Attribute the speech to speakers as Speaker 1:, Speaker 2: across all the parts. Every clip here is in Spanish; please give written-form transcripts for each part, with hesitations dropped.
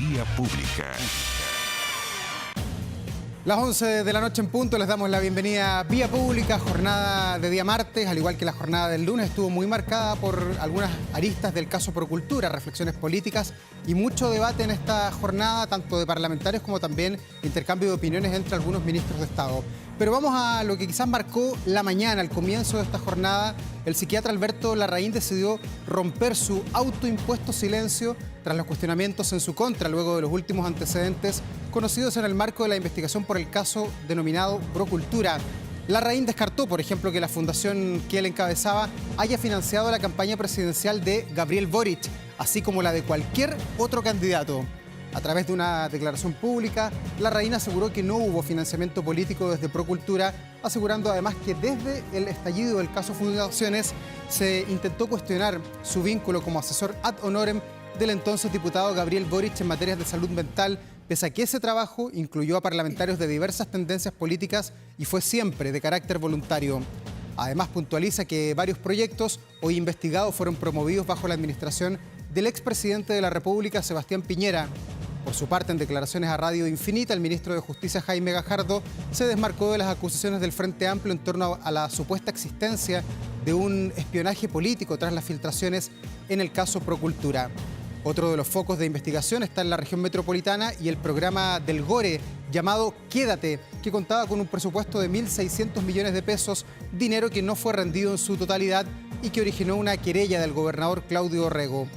Speaker 1: Vía Pública.
Speaker 2: Las 11 de la noche en punto, les damos la bienvenida a Vía Pública, jornada de día martes, al igual que la jornada del lunes, estuvo muy marcada por algunas aristas del caso Procultura, reflexiones políticas y mucho debate en esta jornada, tanto de parlamentarios como también intercambio de opiniones entre algunos ministros de Estado. Pero vamos a lo que quizás marcó la mañana, al comienzo de esta jornada. El psiquiatra Alberto Larraín decidió romper su autoimpuesto silencio tras los cuestionamientos en su contra, luego de los últimos antecedentes conocidos en el marco de la investigación por el caso denominado Procultura. Larraín descartó, por ejemplo, que la fundación que él encabezaba haya financiado la campaña presidencial de Gabriel Boric, así como la de cualquier otro candidato. A través de una declaración pública, Larraín aseguró que no hubo financiamiento político desde Procultura, asegurando además que desde el estallido del caso Fundaciones se intentó cuestionar su vínculo como asesor ad honorem del entonces diputado Gabriel Boric en materias de salud mental, pese a que ese trabajo incluyó a parlamentarios de diversas tendencias políticas y fue siempre de carácter voluntario. Además, puntualiza que varios proyectos hoy investigados fueron promovidos bajo la administración del expresidente de la República, Sebastián Piñera. Por su parte, en declaraciones a Radio Infinita, el ministro de Justicia, Jaime Gajardo, se desmarcó de las acusaciones del Frente Amplio en torno a la supuesta existencia de un espionaje político tras las filtraciones en el caso Procultura. Otro de los focos de investigación está en la región metropolitana y el programa del GORE, llamado Quédate, que contaba con un presupuesto de 1.600 millones de pesos, dinero que no fue rendido en su totalidad y que originó una querella del gobernador Claudio Orrego.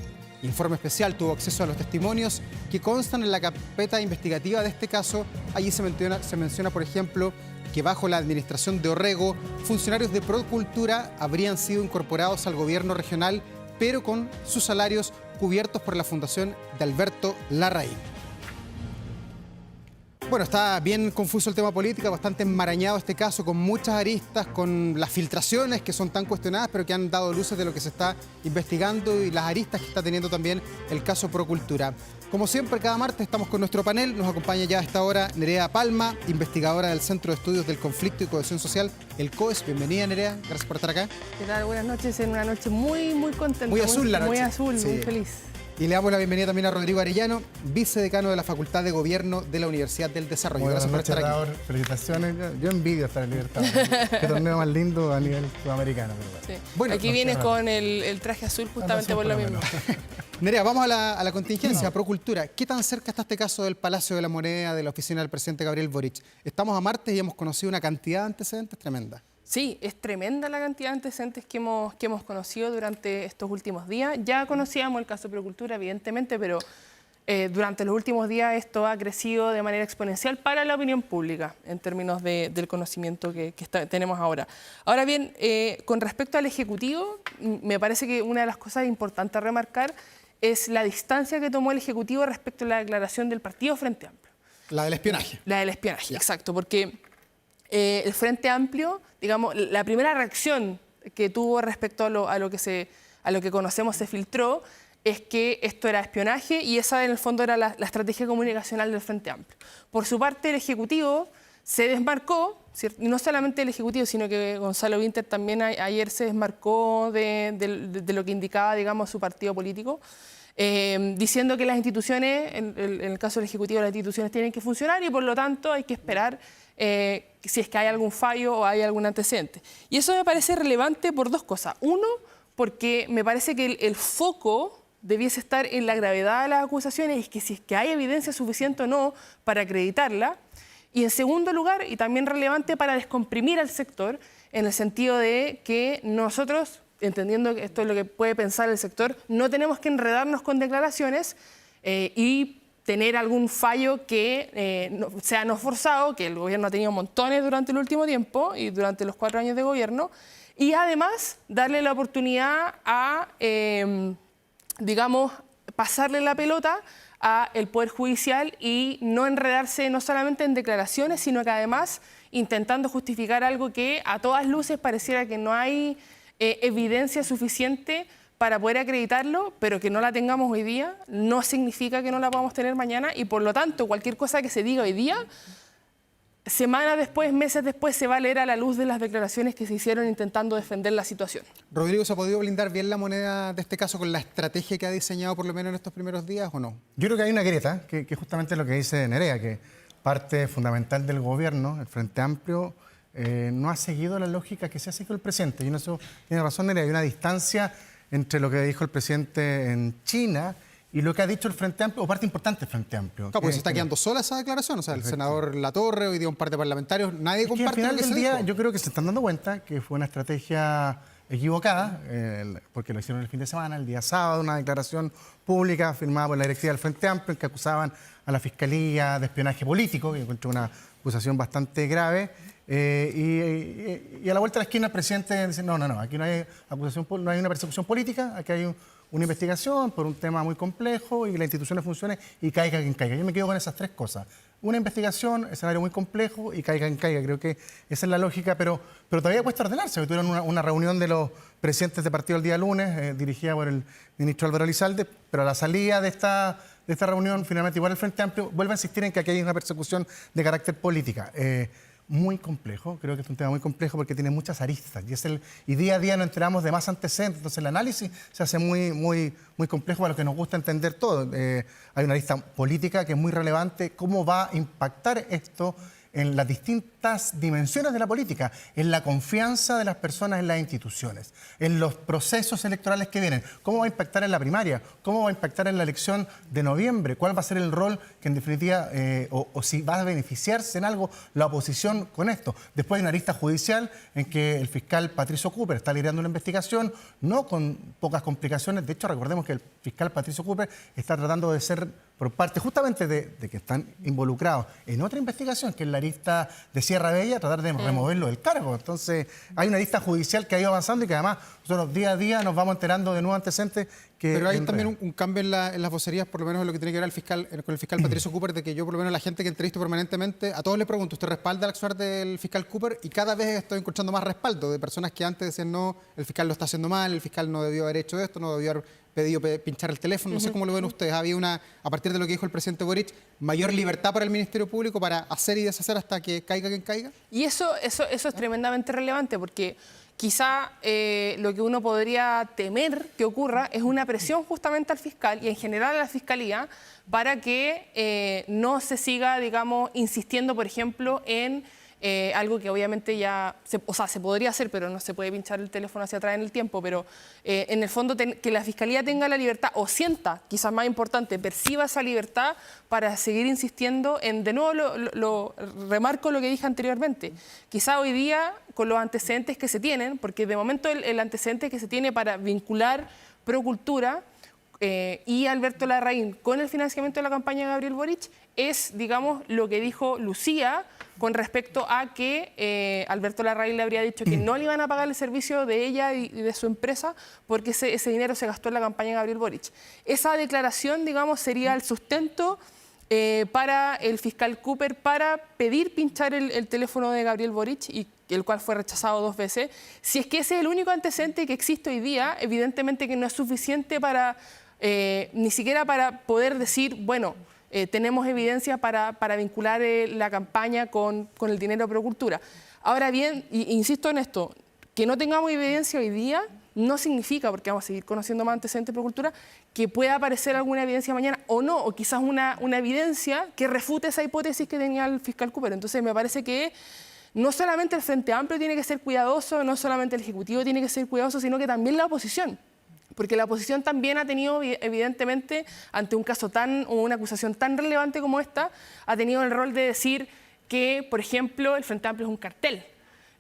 Speaker 2: Informe Especial tuvo acceso a los testimonios que constan en la carpeta investigativa de este caso. Allí se menciona, por ejemplo, que bajo la administración de Orrego, funcionarios de Procultura habrían sido incorporados al gobierno regional, pero con sus salarios cubiertos por la fundación de Alberto Larraín. Bueno, está bien confuso el tema político, bastante enmarañado este caso, con muchas aristas, con las filtraciones que son tan cuestionadas, pero que han dado luces de lo que se está investigando y las aristas que está teniendo también el caso Procultura. Como siempre, cada martes estamos con nuestro panel. Nos acompaña ya a esta hora Nerea Palma, investigadora del Centro de Estudios del Conflicto y Cohesión Social, el COES. Bienvenida, Nerea. Gracias por estar acá.
Speaker 3: ¿Qué tal? Buenas noches. En una noche muy contenta.
Speaker 2: Muy azul la noche.
Speaker 3: Muy azul,
Speaker 2: sí.
Speaker 3: Muy feliz.
Speaker 2: Y le damos la bienvenida también a Rodrigo Arellano, vicedecano de la Facultad de Gobierno de la Universidad del Desarrollo.
Speaker 4: Gracias por estar aquí. Felicitaciones. Yo envidio estar en Libertad. Qué torneo más lindo a nivel sudamericano.
Speaker 3: Sí.
Speaker 2: Bueno,
Speaker 3: aquí vienes con el traje azul justamente por lo mismo.
Speaker 2: Nerea, vamos a la contingencia, a Procultura. ¿Qué tan cerca está este caso del Palacio de la Moneda, de la oficina del presidente Gabriel Boric? Estamos a martes y hemos conocido una cantidad de antecedentes tremenda. Sí,
Speaker 3: es tremenda la cantidad de antecedentes que hemos conocido durante estos últimos días. Ya conocíamos el caso Procultura, evidentemente, pero durante los últimos días esto ha crecido de manera exponencial para la opinión pública en términos del conocimiento que tenemos ahora. Ahora bien, con respecto al Ejecutivo, me parece que una de las cosas importantes a remarcar es la distancia que tomó el Ejecutivo respecto a la declaración del partido Frente Amplio.
Speaker 2: La del espionaje.
Speaker 3: La del espionaje, exacto, porque el Frente Amplio, digamos, la primera reacción que tuvo respecto a lo que conocemos se filtró es que esto era espionaje y esa en el fondo era la estrategia comunicacional del Frente Amplio. Por su parte, el Ejecutivo se desmarcó, ¿cierto? Y no solamente el Ejecutivo, sino que Gonzalo Winter también ayer se desmarcó de lo que indicaba, digamos, su partido político, diciendo que las instituciones, en el caso del Ejecutivo, las instituciones tienen que funcionar y por lo tanto hay que esperar si es que hay algún fallo o hay algún antecedente. Y eso me parece relevante por dos cosas. Uno, porque me parece que el foco debiese estar en la gravedad de las acusaciones y que si es que hay evidencia suficiente o no para acreditarla. Y en segundo lugar, y también relevante para descomprimir al sector, en el sentido de que nosotros, entendiendo que esto es lo que puede pensar el sector, no tenemos que enredarnos con declaraciones y tener algún fallo que sea no forzado, que el gobierno ha tenido montones durante el último tiempo y durante los 4 años de gobierno, y además darle la oportunidad a, digamos, pasarle la pelota al Poder Judicial y no enredarse no solamente en declaraciones, sino que además intentando justificar algo que a todas luces pareciera que no hay evidencia suficiente para poder acreditarlo, pero que no la tengamos hoy día no significa que no la podamos tener mañana y por lo tanto cualquier cosa que se diga hoy día semanas después, meses después, se va a leer a la luz de las declaraciones que se hicieron intentando defender la situación.
Speaker 2: Rodrigo, ¿se ha podido blindar bien la moneda de este caso con la estrategia que ha diseñado por lo menos en estos primeros días o no?
Speaker 4: Yo creo que hay una grieta, que justamente lo que dice Nerea, que parte fundamental del gobierno, el Frente Amplio, no ha seguido la lógica que se ha seguido el presidente. Y en eso tiene razón Nerea, hay una distancia entre lo que dijo el presidente en China y lo que ha dicho el Frente Amplio, o parte importante del Frente Amplio.
Speaker 2: Claro, porque se está quedando sola esa declaración. O sea, el senador Latorre, hoy día un par de parlamentarios, nadie comparte
Speaker 4: al final
Speaker 2: lo que
Speaker 4: del
Speaker 2: se
Speaker 4: día
Speaker 2: dijo.
Speaker 4: yo creo que se están dando cuenta que fue una estrategia equivocada, porque lo hicieron el fin de semana, el día sábado, una declaración pública firmada por la directiva del Frente Amplio en que acusaban a la Fiscalía de espionaje político, que yo encuentro una acusación bastante grave. Y a la vuelta de la esquina el presidente dice, no, aquí no hay acusación, no hay una persecución política, aquí hay una investigación por un tema muy complejo y que las instituciones funcionen y caiga quien caiga. Yo me quedo con esas tres cosas. Una investigación, escenario muy complejo y caiga quien caiga. Creo que esa es la lógica, pero todavía cuesta ordenarse. Hoy tuvieron una reunión de los presidentes de partido el día lunes, dirigida por el ministro Álvaro Elizalde, pero a la salida de esta reunión, finalmente igual el Frente Amplio vuelve a insistir en que aquí hay una persecución de carácter política. Muy complejo, creo que es un tema muy complejo porque tiene muchas aristas y día a día nos enteramos de más antecedentes, entonces el análisis se hace muy complejo para los que nos gusta entender todo. Hay una arista política que es muy relevante, cómo va a impactar esto en las distintas dimensiones de la política, en la confianza de las personas en las instituciones, en los procesos electorales que vienen, cómo va a impactar en la primaria, cómo va a impactar en la elección de noviembre, cuál va a ser el rol que en definitiva, o si va a beneficiarse en algo la oposición con esto. Después hay una arista judicial en que el fiscal Patricio Cooper está liderando una investigación, no con pocas complicaciones, de hecho recordemos que el fiscal Patricio Cooper está tratando de ser por parte justamente de que están involucrados en otra investigación, que es la arista de Sierra Bella, tratar de removerlo del cargo. Entonces, hay una arista judicial que ha ido avanzando y que además nosotros día a día nos vamos enterando de nuevos antecedentes.
Speaker 2: Pero hay también un cambio en las vocerías, por lo menos en lo que tiene que ver con el fiscal Patricio Cooper, de que yo, por lo menos la gente que entrevisto permanentemente, a todos les pregunto, ¿usted respalda el actuar del fiscal Cooper? Y cada vez estoy encontrando más respaldo de personas que antes decían, no, el fiscal lo está haciendo mal, el fiscal no debió haber hecho esto, no debió haber pedido pinchar el teléfono. No sé cómo lo ven ustedes. Había a partir de lo que dijo el presidente Boric, mayor libertad para el Ministerio Público para hacer y deshacer hasta que caiga quien caiga.
Speaker 3: Y eso es tremendamente relevante porque quizá lo que uno podría temer que ocurra es una presión justamente al fiscal y en general a la Fiscalía para que no se siga, digamos, insistiendo, por ejemplo, en algo que obviamente ya, se podría hacer, pero no se puede pinchar el teléfono hacia atrás en el tiempo, pero en el fondo que la Fiscalía tenga la libertad o sienta, quizás más importante, perciba esa libertad para seguir insistiendo en, de nuevo remarco lo que dije anteriormente, quizá hoy día con los antecedentes que se tienen, porque de momento el antecedente que se tiene para vincular Procultura y Alberto Larraín con el financiamiento de la campaña de Gabriel Boric es, digamos, lo que dijo Lucía con respecto a que Alberto Larraín le habría dicho que no le iban a pagar el servicio de ella y de su empresa porque ese dinero se gastó en la campaña de Gabriel Boric. Esa declaración, digamos, sería el sustento para el fiscal Cooper para pedir pinchar el teléfono de Gabriel Boric, y el cual fue rechazado 2 veces. Si es que ese es el único antecedente que existe hoy día, evidentemente que no es suficiente para ni siquiera para poder decir, bueno, tenemos evidencia para vincular la campaña con el dinero de Procultura. Ahora bien, insisto en esto, que no tengamos evidencia hoy día no significa, porque vamos a seguir conociendo más antecedentes de Procultura, que pueda aparecer alguna evidencia mañana o no, o quizás una evidencia que refute esa hipótesis que tenía el fiscal Cooper. Entonces me parece que no solamente el Frente Amplio tiene que ser cuidadoso, no solamente el Ejecutivo tiene que ser cuidadoso, sino que también la oposición. Porque la oposición también ha tenido, evidentemente, ante un caso o una acusación tan relevante como esta, ha tenido el rol de decir que, por ejemplo, el Frente Amplio es un cartel.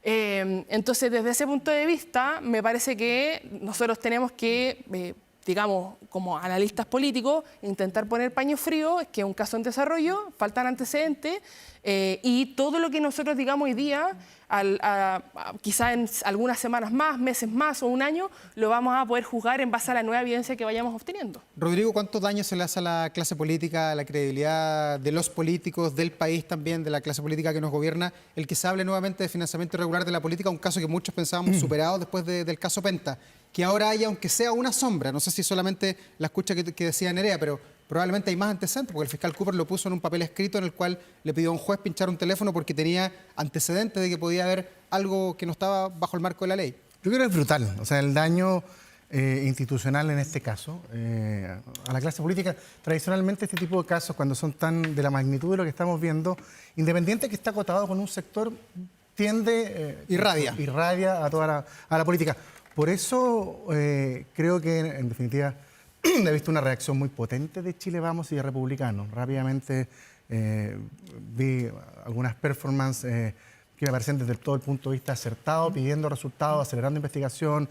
Speaker 3: Entonces, desde ese punto de vista, me parece que nosotros tenemos que, digamos, como analistas políticos, intentar poner paño frío, es que es un caso en desarrollo, faltan antecedentes, y todo lo que nosotros digamos hoy día, quizás en algunas semanas más, meses más o un año, lo vamos a poder juzgar en base a la nueva evidencia que vayamos obteniendo.
Speaker 2: Rodrigo, ¿cuánto daño se le hace a la clase política, a la credibilidad de los políticos, del país también, de la clase política que nos gobierna, el que se hable nuevamente de financiamiento irregular de la política, un caso que muchos pensábamos superado después del caso Penta? Que ahora haya, aunque sea una sombra, no sé si solamente la escucha que decía Nerea, pero probablemente hay más antecedentes, porque el fiscal Cooper lo puso en un papel escrito en el cual le pidió a un juez pinchar un teléfono porque tenía antecedentes de que podía haber algo que no estaba bajo el marco de la ley.
Speaker 4: Yo creo que es brutal, o sea, el daño institucional en este caso, a la clase política. Tradicionalmente este tipo de casos, cuando son tan de la magnitud de lo que estamos viendo, independiente que está acotado con un sector, tiende... irradia a toda la política. Por eso creo que, en definitiva, he visto una reacción muy potente de Chile Vamos y de Republicanos. Rápidamente vi algunas performances que me parecen desde todo el punto de vista acertado, pidiendo resultados, acelerando investigación,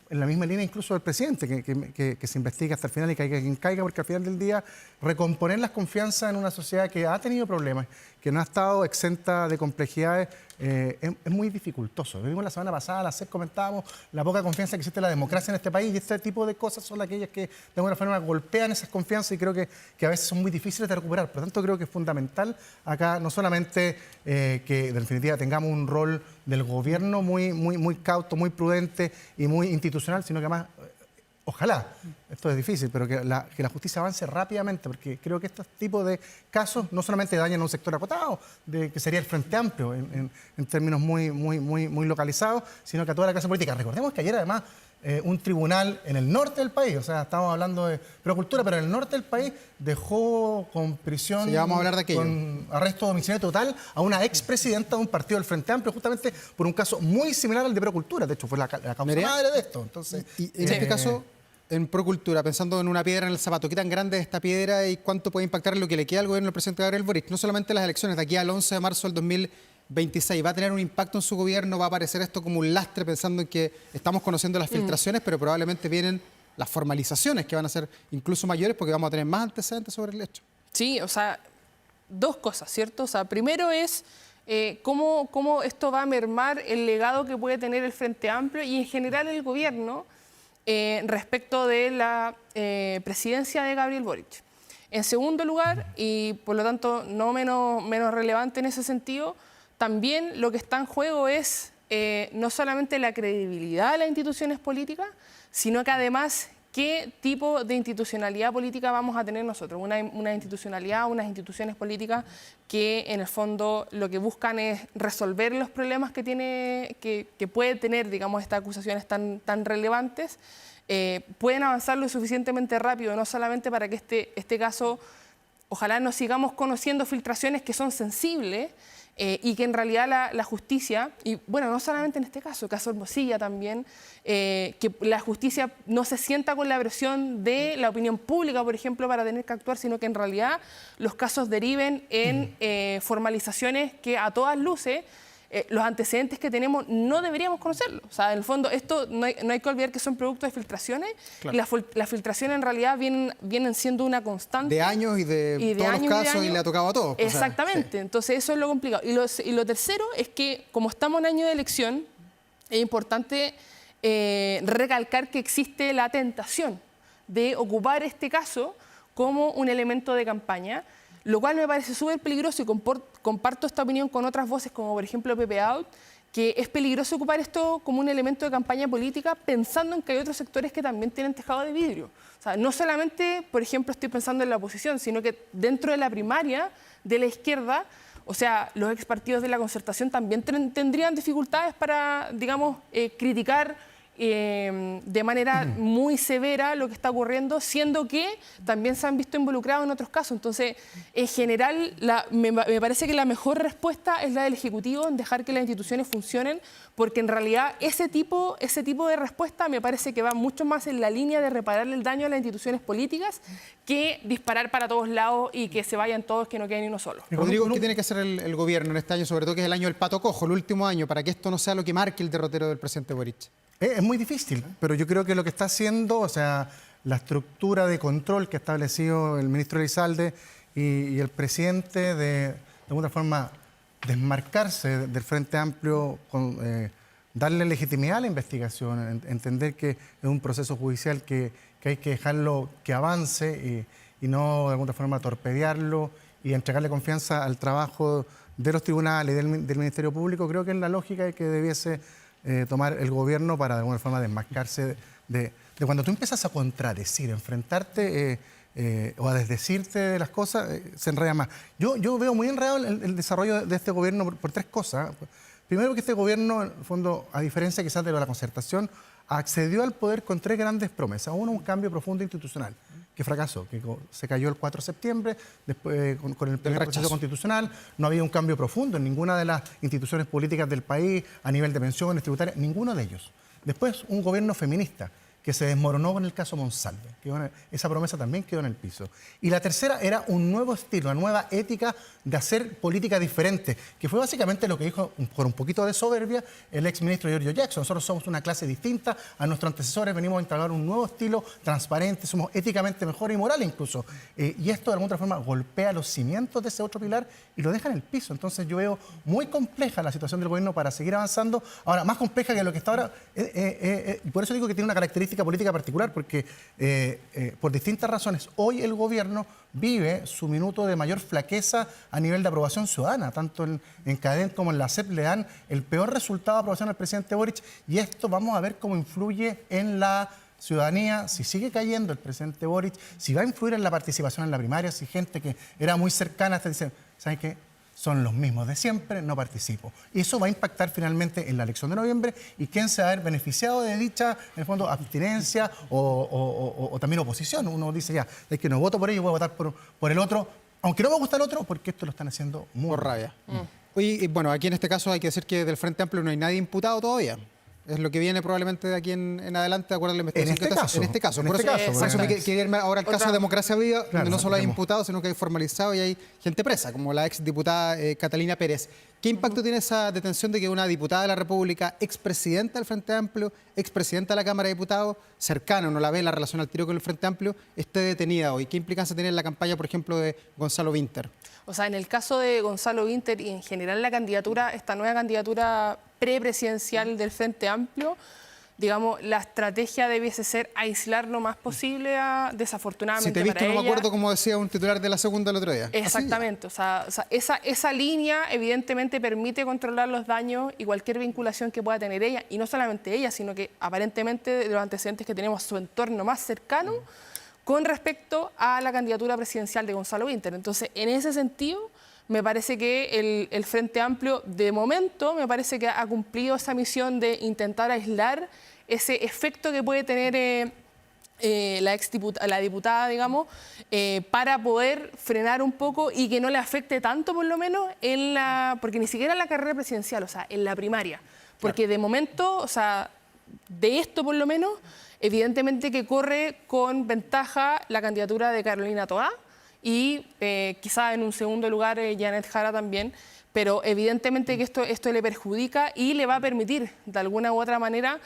Speaker 4: en la misma línea incluso del presidente, que se investigue hasta el final y caiga quien caiga, porque al final del día recomponer las confianzas en una sociedad que ha tenido problemas, que no ha estado exenta de complejidades, es muy dificultoso. Lo vimos la semana pasada, a las 6 comentábamos la poca confianza que existe en la democracia en este país, y este tipo de cosas son aquellas que de alguna forma golpean esas confianzas y creo que a veces son muy difíciles de recuperar. Por lo tanto, creo que es fundamental acá no solamente que en definitiva tengamos un rol del gobierno muy cauto, muy prudente y muy institucional, sino que además, ojalá, esto es difícil, pero que la justicia avance rápidamente, porque creo que estos tipos de casos no solamente dañan a un sector acotado, que sería el Frente Amplio en términos muy localizados, sino que a toda la clase política. Recordemos que ayer además un tribunal en el norte del país, o sea, estamos hablando de Procultura, pero en el norte del país dejó con prisión,
Speaker 2: sí, ya vamos a hablar de aquello,
Speaker 4: con arresto domiciliario total a una expresidenta de un partido del Frente Amplio, justamente por un caso muy similar al de Procultura. De hecho, fue la causa madre de esto. Entonces,
Speaker 2: y en este caso, en Procultura, pensando en una piedra en el zapato, ¿qué tan grande es esta piedra y cuánto puede impactar en lo que le queda al gobierno del presidente Gabriel Boric? No solamente las elecciones de aquí al 11 de marzo del 2026, ¿va a tener un impacto en su gobierno? ¿Va a aparecer esto como un lastre pensando en que estamos conociendo las filtraciones, pero probablemente vienen las formalizaciones que van a ser incluso mayores porque vamos a tener más antecedentes sobre el hecho?
Speaker 3: Sí, o sea, dos cosas, ¿cierto? O sea, primero es cómo esto va a mermar el legado que puede tener el Frente Amplio y en general el gobierno respecto de la presidencia de Gabriel Boric. En segundo lugar, y por lo tanto no menos relevante en ese sentido, también lo que está en juego es no solamente la credibilidad de las instituciones políticas, sino que además qué tipo de institucionalidad política vamos a tener nosotros. Una institucionalidad, unas instituciones políticas que en el fondo lo que buscan es resolver los problemas que puede tener, digamos, estas acusaciones tan relevantes, pueden avanzar lo suficientemente rápido, no solamente para que este caso, ojalá no sigamos conociendo filtraciones que son sensibles, y que en realidad la justicia, y bueno, no solamente en este caso, el caso Hermosilla también, que la justicia no se sienta con la presión de la opinión pública, por ejemplo, para tener que actuar, sino que en realidad los casos deriven en formalizaciones que a todas luces los antecedentes que tenemos no deberíamos conocerlos. O sea, en el fondo, esto no hay que olvidar que son productos de filtraciones.
Speaker 2: Claro.
Speaker 3: Y las filtraciones en realidad vienen siendo una constante.
Speaker 2: De años y de todos los casos y le ha tocado a todos.
Speaker 3: Exactamente.
Speaker 2: O sea, sí.
Speaker 3: Entonces, eso es lo complicado. Y lo tercero es que, como estamos en año de elección, es importante recalcar que existe la tentación de ocupar este caso como un elemento de campaña, lo cual me parece súper peligroso y comparto esta opinión con otras voces, como por ejemplo Pepe Out, que es peligroso ocupar esto como un elemento de campaña política pensando en que hay otros sectores que también tienen tejado de vidrio. O sea, no solamente, por ejemplo, estoy pensando en la oposición, sino que dentro de la primaria de la izquierda, o sea, los ex partidos de la Concertación también tendrían dificultades para, digamos, criticar de manera muy severa lo que está ocurriendo, siendo que también se han visto involucrados en otros casos. Entonces, en general, me parece que la mejor respuesta es la del Ejecutivo, en dejar que las instituciones funcionen, porque en realidad ese tipo de respuesta me parece que va mucho más en la línea de repararle el daño a las instituciones políticas que disparar para todos lados y que se vayan todos, que no quede ni uno solo.
Speaker 2: Rodrigo, ¿qué tiene que hacer el gobierno en este año, sobre todo que es el año del pato cojo, el último año, para que esto no sea lo que marque el derrotero del presidente Boric?
Speaker 4: Es muy difícil, pero yo creo que lo que está haciendo, o sea, la estructura de control que ha establecido el ministro Elizalde y el presidente de alguna forma desmarcarse del Frente Amplio, darle legitimidad a la investigación, entender que es un proceso judicial que hay que dejarlo que avance y no de alguna forma torpedearlo y entregarle confianza al trabajo de los tribunales y del Ministerio Público, creo que es la lógica que debiese tomar el gobierno para de alguna forma desmarcarse de de cuando tú empiezas a contradecir, enfrentarte o a desdecirte de las cosas, se enreda más. Yo veo muy enredado el desarrollo de este gobierno por tres cosas. Primero, que este gobierno, en el fondo, a diferencia quizás de la concertación, accedió al poder con tres grandes promesas. Uno, un cambio profundo institucional, que fracasó, que se cayó el 4 de septiembre, después con el primer proceso constitucional, no había un cambio profundo en ninguna de las instituciones políticas del país, a nivel de pensiones, tributarias, ninguno de ellos. Después, un gobierno feminista, que se desmoronó con el caso Monsalve. Esa promesa también quedó en el piso. Y la tercera era un nuevo estilo, una nueva ética de hacer política diferente, que fue básicamente lo que dijo, con un poquito de soberbia, el exministro Giorgio Jackson. Nosotros somos una clase distinta a nuestros antecesores, venimos a instalar un nuevo estilo transparente, somos éticamente mejores y morales incluso. Y esto de alguna otra forma golpea los cimientos de ese otro pilar y lo deja en el piso. Entonces yo veo muy compleja la situación del gobierno para seguir avanzando. Ahora, más compleja que lo que está ahora, y por eso digo que tiene una característica política particular, porque por distintas razones hoy el gobierno vive su minuto de mayor flaqueza a nivel de aprobación ciudadana, tanto en CADEM como en la CEP le dan el peor resultado de aprobación al presidente Boric, y esto vamos a ver cómo influye en la ciudadanía, si sigue cayendo el presidente Boric, si va a influir en la participación en la primaria, si gente que era muy cercana hasta dice, ¿saben qué? Son los mismos de siempre, no participo. Y eso va a impactar finalmente en la elección de noviembre y quién se va a ver beneficiado de dicha, en el fondo, abstinencia o también oposición. Uno dice ya, es que no voto por ello, voy a votar por el otro, aunque no me gusta el otro, porque esto lo están haciendo muy
Speaker 2: por rabia. Oye, y bueno, aquí en este caso hay que decir que del Frente Amplio no hay nadie imputado todavía. Es lo que viene probablemente de aquí en adelante, de acuerdo a la investigación. En este caso. Por eso me quería irme ahora al caso de Democracia Viva, donde no solo hay imputados, sino que hay formalizado y hay gente presa, como la ex diputada Catalina Pérez. ¿Qué impacto tiene esa detención de que una diputada de la República, expresidenta del Frente Amplio, expresidenta de la Cámara de Diputados, cercana, uno la ve en la relación al tiro con el Frente Amplio, esté detenida hoy? ¿Qué implicancia tiene en la campaña, por ejemplo, de Gonzalo Vinter?
Speaker 3: O sea, en el caso de Gonzalo Vinter y en general la candidatura, esta nueva candidatura prepresidencial del Frente Amplio, digamos, la estrategia debiese ser aislar lo más posible desafortunadamente.
Speaker 2: Si te he visto,
Speaker 3: para
Speaker 2: no me
Speaker 3: ella,
Speaker 2: acuerdo como decía un titular de La Segunda el otro día.
Speaker 3: Exactamente, o sea, esa línea evidentemente permite controlar los daños y cualquier vinculación que pueda tener ella, y no solamente ella, sino que aparentemente de los antecedentes que tenemos, su entorno más cercano con respecto a la candidatura presidencial de Gonzalo Vinter. Entonces, en ese sentido, me parece que el Frente Amplio, de momento, me parece que ha cumplido esa misión de intentar aislar ese efecto que puede tener la diputada, digamos, para poder frenar un poco y que no le afecte tanto, por lo menos, porque ni siquiera en la carrera presidencial, o sea, en la primaria. Porque de momento, o sea, de esto por lo menos, evidentemente que corre con ventaja la candidatura de Carolina Toá, y quizá en un segundo lugar Janet Jara también, pero evidentemente que esto le perjudica y le va a permitir de alguna u otra manera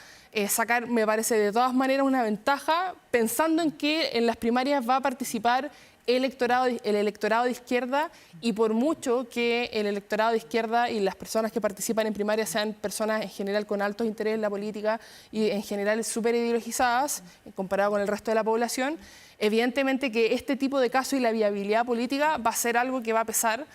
Speaker 3: sacar, me parece, de todas maneras una ventaja, pensando en que en las primarias va a participar el electorado de izquierda, y por mucho que el electorado de izquierda y las personas que participan en primarias sean personas en general con altos intereses en la política y en general súper ideologizadas comparado con el resto de la población, evidentemente que este tipo de casos y la viabilidad política va a ser algo que va a pesar.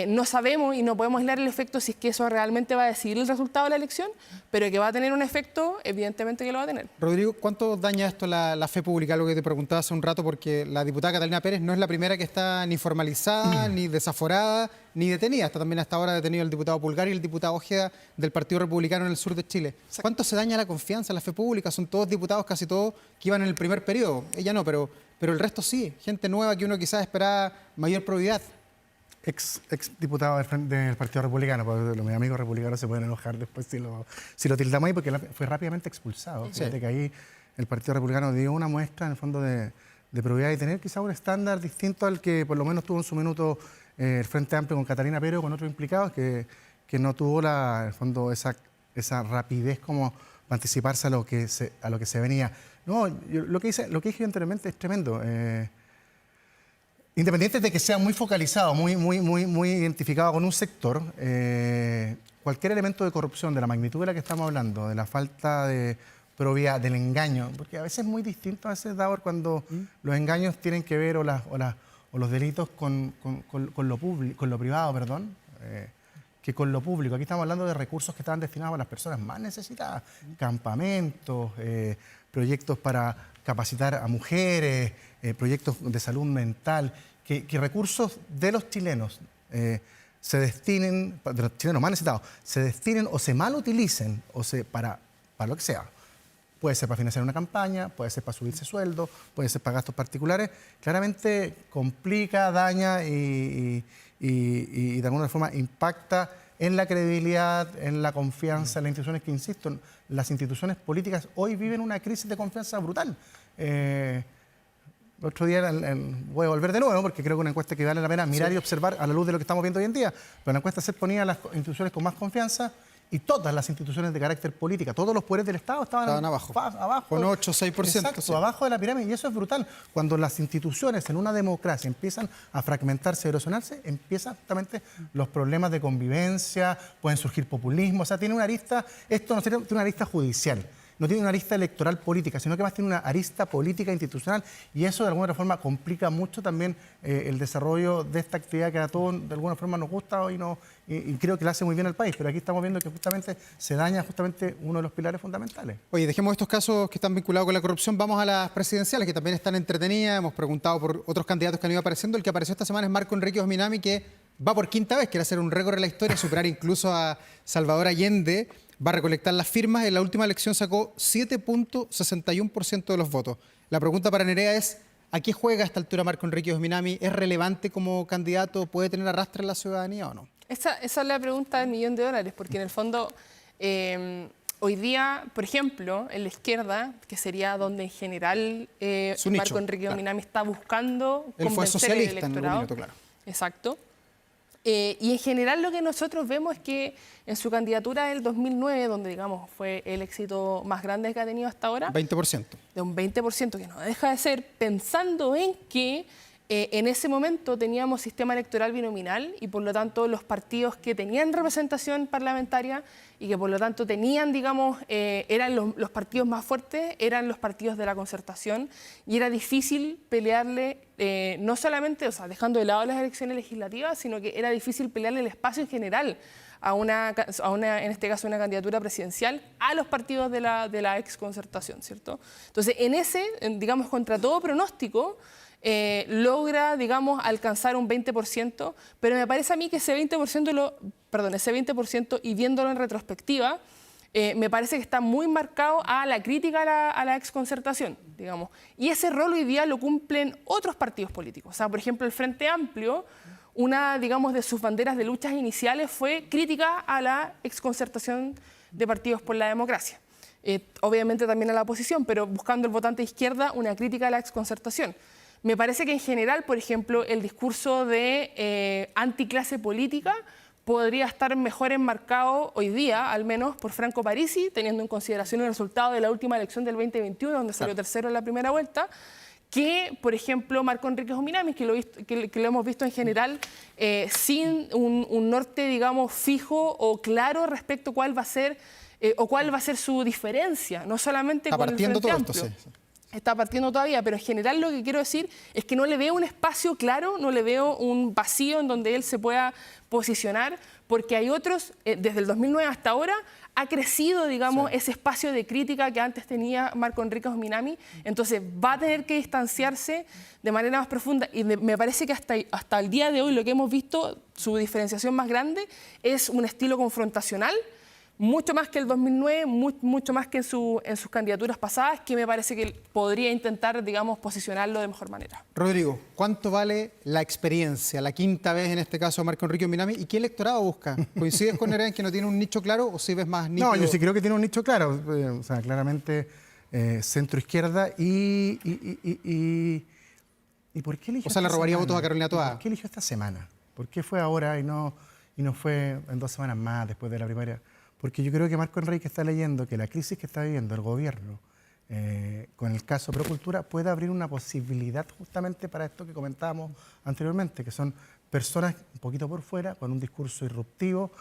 Speaker 3: No sabemos y no podemos aislar el efecto si es que eso realmente va a decidir el resultado de la elección, pero que va a tener un efecto, evidentemente que lo va a tener.
Speaker 2: Rodrigo, ¿cuánto daña esto la fe pública? Algo que te preguntaba hace un rato, porque la diputada Catalina Pérez no es la primera que está ni formalizada, ni desaforada, ni detenida. Está también hasta ahora detenido el diputado Pulgar y el diputado Ojeda del Partido Republicano en el sur de Chile. ¿Cuánto se daña la confianza, la fe pública? Son todos diputados, casi todos, que iban en el primer periodo. Ella no, pero el resto sí. Gente nueva que uno quizás esperaba mayor probidad.
Speaker 4: Ex diputado del Partido Republicano, porque mis amigos republicanos se pueden enojar después si lo tildamos ahí, porque fue rápidamente expulsado.
Speaker 2: Sí.
Speaker 4: Fíjate que ahí el Partido Republicano dio una muestra, en el fondo, de probidad y tener quizá un estándar distinto al que por lo menos tuvo en su minuto el Frente Amplio con Catalina Pérez o con otros implicados, que no tuvo en el fondo esa rapidez como para anticiparse a lo que se venía. No, lo que dije yo anteriormente es tremendo. Independiente de que sea muy focalizado, muy identificado con un sector, cualquier elemento de corrupción de la magnitud de la que estamos hablando, de la falta de probidad, del engaño, porque a veces es muy distinto, Davor, cuando los engaños tienen que ver, o los delitos con lo privado, que con lo público. Aquí estamos hablando de recursos que estaban destinados a las personas más necesitadas, campamentos, proyectos para capacitar a mujeres, proyectos de salud mental, que recursos de los chilenos se destinen, de los chilenos más necesitados, se destinen o se mal utilicen para lo que sea. Puede ser para financiar una campaña, puede ser para subirse sueldo, puede ser para gastos particulares. Claramente complica, daña y de alguna forma impacta en la credibilidad, en la confianza en las instituciones que, insisto, las instituciones políticas hoy viven una crisis de confianza brutal. El otro día voy a volver de nuevo porque creo que una encuesta que vale la pena mirar y observar a la luz de lo que estamos viendo hoy en día. Pero la encuesta se ponía a las instituciones con más confianza y todas las instituciones de carácter política, todos los poderes del Estado estaban
Speaker 2: abajo.
Speaker 4: Abajo.
Speaker 2: Con 8 o 6%.
Speaker 4: Exacto,
Speaker 2: sí.
Speaker 4: abajo de la pirámide. Y eso es brutal. Cuando las instituciones en una democracia empiezan a fragmentarse, a erosionarse, empiezan justamente los problemas de convivencia, pueden surgir populismo. O sea, tiene una arista, esto no tiene una arista judicial, no tiene una arista electoral política, sino que más tiene una arista política institucional, y eso de alguna forma complica mucho también el desarrollo de esta actividad que a todos de alguna forma nos gusta y creo que le hace muy bien al país, pero aquí estamos viendo que justamente se daña uno de los pilares fundamentales.
Speaker 2: Oye, dejemos estos casos que están vinculados con la corrupción, vamos a las presidenciales, que también están entretenidas. Hemos preguntado por otros candidatos que han ido apareciendo. El que apareció esta semana es Marco Enrique Osminami, que va por quinta vez, quiere hacer un récord en la historia, superar incluso a Salvador Allende. Va a recolectar las firmas. En la última elección sacó 7.61% de los votos. La pregunta para Nerea es, ¿a qué juega a esta altura Marco Enrique Osminami? ¿Es relevante como candidato? ¿Puede tener arrastre en la ciudadanía o no?
Speaker 3: Esa es la pregunta del $1.000.000, porque en el fondo, hoy día, por ejemplo, en la izquierda, que sería donde en general Marco Enrique Osminami está buscando
Speaker 2: Él fue
Speaker 3: convencer
Speaker 2: socialista
Speaker 3: el electorado.
Speaker 2: en algún minuto, claro.
Speaker 3: Exacto. Y en general lo que nosotros vemos es que en su candidatura del 2009, donde digamos fue el éxito más grande que ha tenido hasta ahora,
Speaker 2: 20%.
Speaker 3: de un 20%, que no deja de ser, pensando en que en ese momento teníamos sistema electoral binominal y por lo tanto los partidos que tenían representación parlamentaria y que por lo tanto tenían, digamos, eran los partidos más fuertes, eran los partidos de la concertación, y era difícil pelearle, no solamente, o sea, dejando de lado las elecciones legislativas, sino que era difícil pelearle el espacio en general a una, en este caso, una candidatura presidencial a los partidos de la exconcertación, ¿cierto? Entonces, en ese, digamos, contra todo pronóstico, logra, digamos, alcanzar un 20%, pero me parece a mí que ese 20%, y viéndolo en retrospectiva, me parece que está muy marcado a la crítica a la exconcertación, digamos. Y ese rol hoy día lo cumplen otros partidos políticos. O sea, por ejemplo, el Frente Amplio, una, digamos, de sus banderas de luchas iniciales fue crítica a la exconcertación de partidos por la democracia. Obviamente también a la oposición, pero buscando el votante de izquierda, una crítica a la exconcertación. Me parece que en general, por ejemplo, el discurso de anticlase política podría estar mejor enmarcado hoy día, al menos por Franco Parisi, teniendo en consideración el resultado de la última elección del 2021, donde salió tercero en la primera vuelta, que, por ejemplo, Marco Enrique Osminami, que lo hemos visto en general, sin un norte, digamos, fijo o claro respecto a cuál va a ser su diferencia, no solamente con el Frente Amplio. Está partiendo todavía, pero en general lo que quiero decir es que no le veo un espacio claro, no le veo un vacío en donde él se pueda posicionar, porque hay otros, desde el 2009 hasta ahora, ha crecido, digamos, ese espacio de crítica que antes tenía Marco Enrique Osminami, entonces va a tener que distanciarse de manera más profunda, y me parece que hasta el día de hoy lo que hemos visto, su diferenciación más grande, es un estilo confrontacional, mucho más que el 2009, mucho más que en sus candidaturas pasadas, que me parece que podría intentar, digamos, posicionarlo de mejor manera.
Speaker 2: Rodrigo, ¿cuánto vale la experiencia, la quinta vez en este caso Marco Enrique Osminami, y qué electorado busca? ¿Coincides con Nerea en que no tiene un nicho claro o si ves más nítido?
Speaker 4: No, yo sí creo que tiene un nicho claro, o sea, claramente centro-izquierda y ¿por qué eligió?
Speaker 2: O sea, le robaría votos a Carolina Toá.
Speaker 4: ¿Por qué eligió esta semana? ¿Por qué fue ahora y no fue en 2 semanas más después de la primaria? Porque yo creo que Marco Enrique está leyendo que la crisis que está viviendo el gobierno con el caso Procultura puede abrir una posibilidad justamente para esto que comentábamos anteriormente, que son personas un poquito por fuera, con un discurso irruptivo,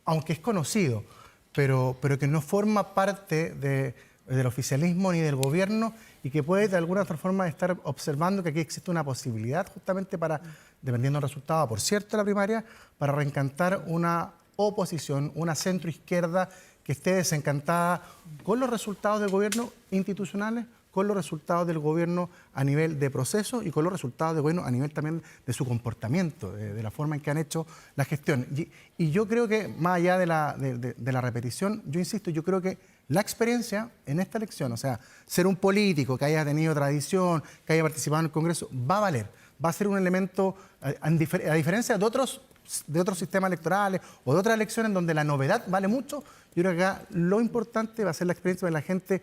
Speaker 4: aunque es conocido, pero que no forma parte del oficialismo ni del gobierno y que puede de alguna otra forma estar observando que aquí existe una posibilidad justamente para, dependiendo del resultado, por cierto, de la primaria, para reencantar una oposición, una centroizquierda que esté desencantada con los resultados del gobierno institucionales, con los resultados del gobierno a nivel de proceso y con los resultados del gobierno a nivel también de su comportamiento, de la forma en que han hecho la gestión. Y yo creo que, más allá de la repetición, yo insisto, yo creo que la experiencia en esta elección, o sea, ser un político que haya tenido tradición, que haya participado en el Congreso, va a valer, va a ser un elemento, a diferencia de otros sistemas electorales o de otras elecciones donde la novedad vale mucho. Yo creo que acá lo importante va a ser la experiencia de la gente.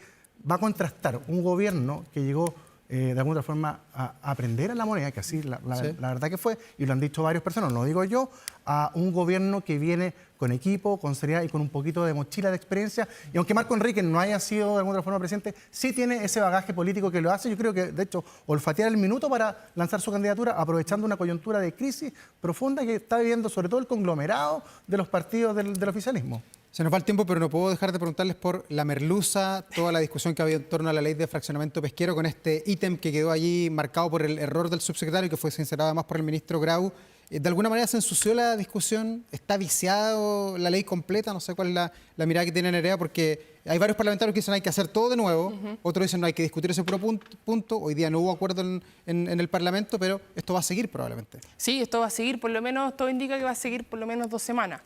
Speaker 4: Va a contrastar un gobierno que llegó de alguna forma a aprender a la moneda, que así la verdad que fue, y lo han dicho varias personas, no lo digo yo, a un gobierno que viene con equipo, con seriedad y con un poquito de mochila de experiencia. Y aunque Marco Enríquez no haya sido de alguna forma presidente, sí tiene ese bagaje político que lo hace. Yo creo que, de hecho, olfatear el minuto para lanzar su candidatura, aprovechando una coyuntura de crisis profunda que está viviendo sobre todo el conglomerado de los partidos del oficialismo.
Speaker 2: Se nos va el tiempo, pero no puedo dejar de preguntarles por la merluza, toda la discusión que había en torno a la ley de fraccionamiento pesquero, con este ítem que quedó allí marcado por el error del subsecretario, que fue sincerado además por el ministro Grau. ¿De alguna manera se ensució la discusión? ¿Está viciada la ley completa? No sé cuál es la mirada que tiene Nerea, porque hay varios parlamentarios que dicen hay que hacer todo de nuevo, otros dicen no, hay que discutir ese puro punto. Hoy día no hubo acuerdo en el Parlamento, pero esto va a seguir probablemente.
Speaker 3: Sí, esto va a seguir, por lo menos todo indica que va a seguir por lo menos 2 semanas.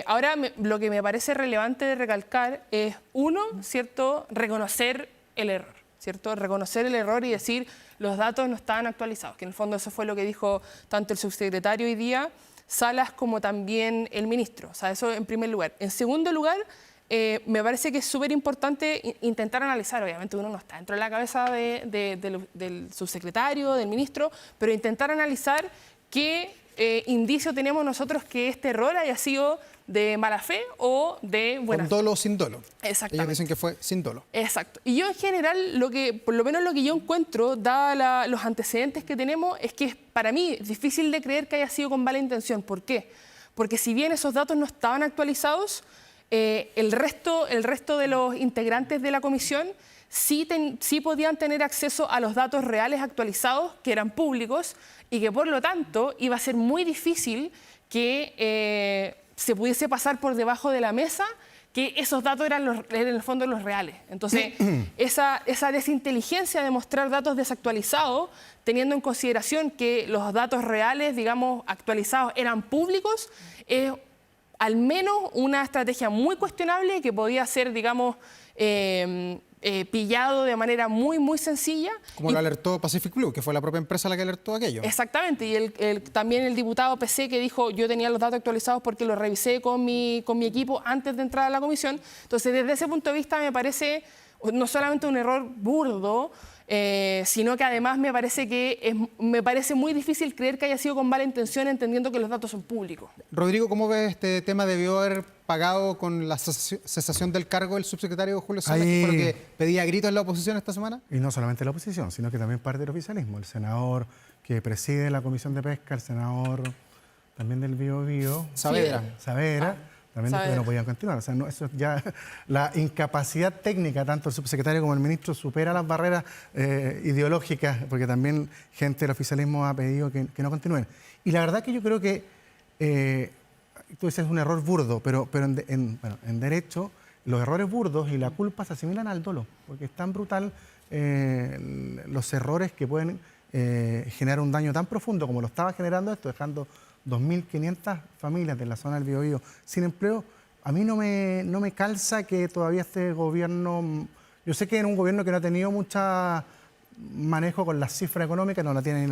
Speaker 3: Ahora, lo que me parece relevante de recalcar es, uno, ¿cierto?, reconocer el error, ¿cierto? Reconocer el error y decir los datos no estaban actualizados, que en el fondo eso fue lo que dijo tanto el subsecretario hoy día, Salas, como también el ministro. O sea, eso en primer lugar. En segundo lugar, me parece que es súper importante intentar analizar, obviamente uno no está dentro de la cabeza del subsecretario, del ministro, pero intentar analizar qué indicio tenemos nosotros que este error haya sido de mala fe o de buena fe.
Speaker 2: Con dolo o sin dolo.
Speaker 3: Exactamente.
Speaker 2: Ellos dicen que fue sin dolo.
Speaker 3: Exacto. Y yo en general, por lo menos lo que yo encuentro, dada los antecedentes que tenemos, es que para mí es difícil de creer que haya sido con mala intención. ¿Por qué? Porque si bien esos datos no estaban actualizados, el resto de los integrantes de la comisión sí podían tener acceso a los datos reales actualizados, que eran públicos, y que por lo tanto iba a ser muy difícil que se pudiese pasar por debajo de la mesa que esos datos eran en el fondo los reales. Entonces, esa desinteligencia de mostrar datos desactualizados, teniendo en consideración que los datos reales, digamos, actualizados eran públicos, es al menos una estrategia muy cuestionable que podía ser, digamos, pillado de manera muy, muy sencilla.
Speaker 2: Como lo alertó Pacific Blue, que fue la propia empresa la que alertó aquello.
Speaker 3: Exactamente, y también el diputado PC que dijo yo tenía los datos actualizados porque los revisé con mi equipo antes de entrar a la comisión. Entonces, desde ese punto de vista me parece no solamente un error burdo, sino que además me parece muy difícil creer que haya sido con mala intención, entendiendo que los datos son públicos.
Speaker 2: Rodrigo, ¿cómo ves este tema? ¿Debió haber pagado con la cesación del cargo del subsecretario Julio Salas, que fue lo que pedía a gritos en la oposición esta semana?
Speaker 4: Y no solamente la oposición, sino que también parte del oficialismo. El senador que preside la Comisión de Pesca, el senador también del Biobío,
Speaker 2: Saavedra.
Speaker 4: También dijo que no podían continuar. O sea, eso ya, la incapacidad técnica, tanto el subsecretario como el ministro, supera las barreras ideológicas, porque también gente del oficialismo ha pedido que no continúen. Y la verdad que yo creo que, tú dices, es un error burdo, pero en derecho, los errores burdos y la culpa se asimilan al dolo, porque es tan brutal los errores que pueden generar un daño tan profundo como lo estaba generando esto, dejando 2.500 familias de la zona del Biobío sin empleo. A mí no me calza que todavía este gobierno, yo sé que era un gobierno que no ha tenido mucha manejo con las cifras económicas, no la tiene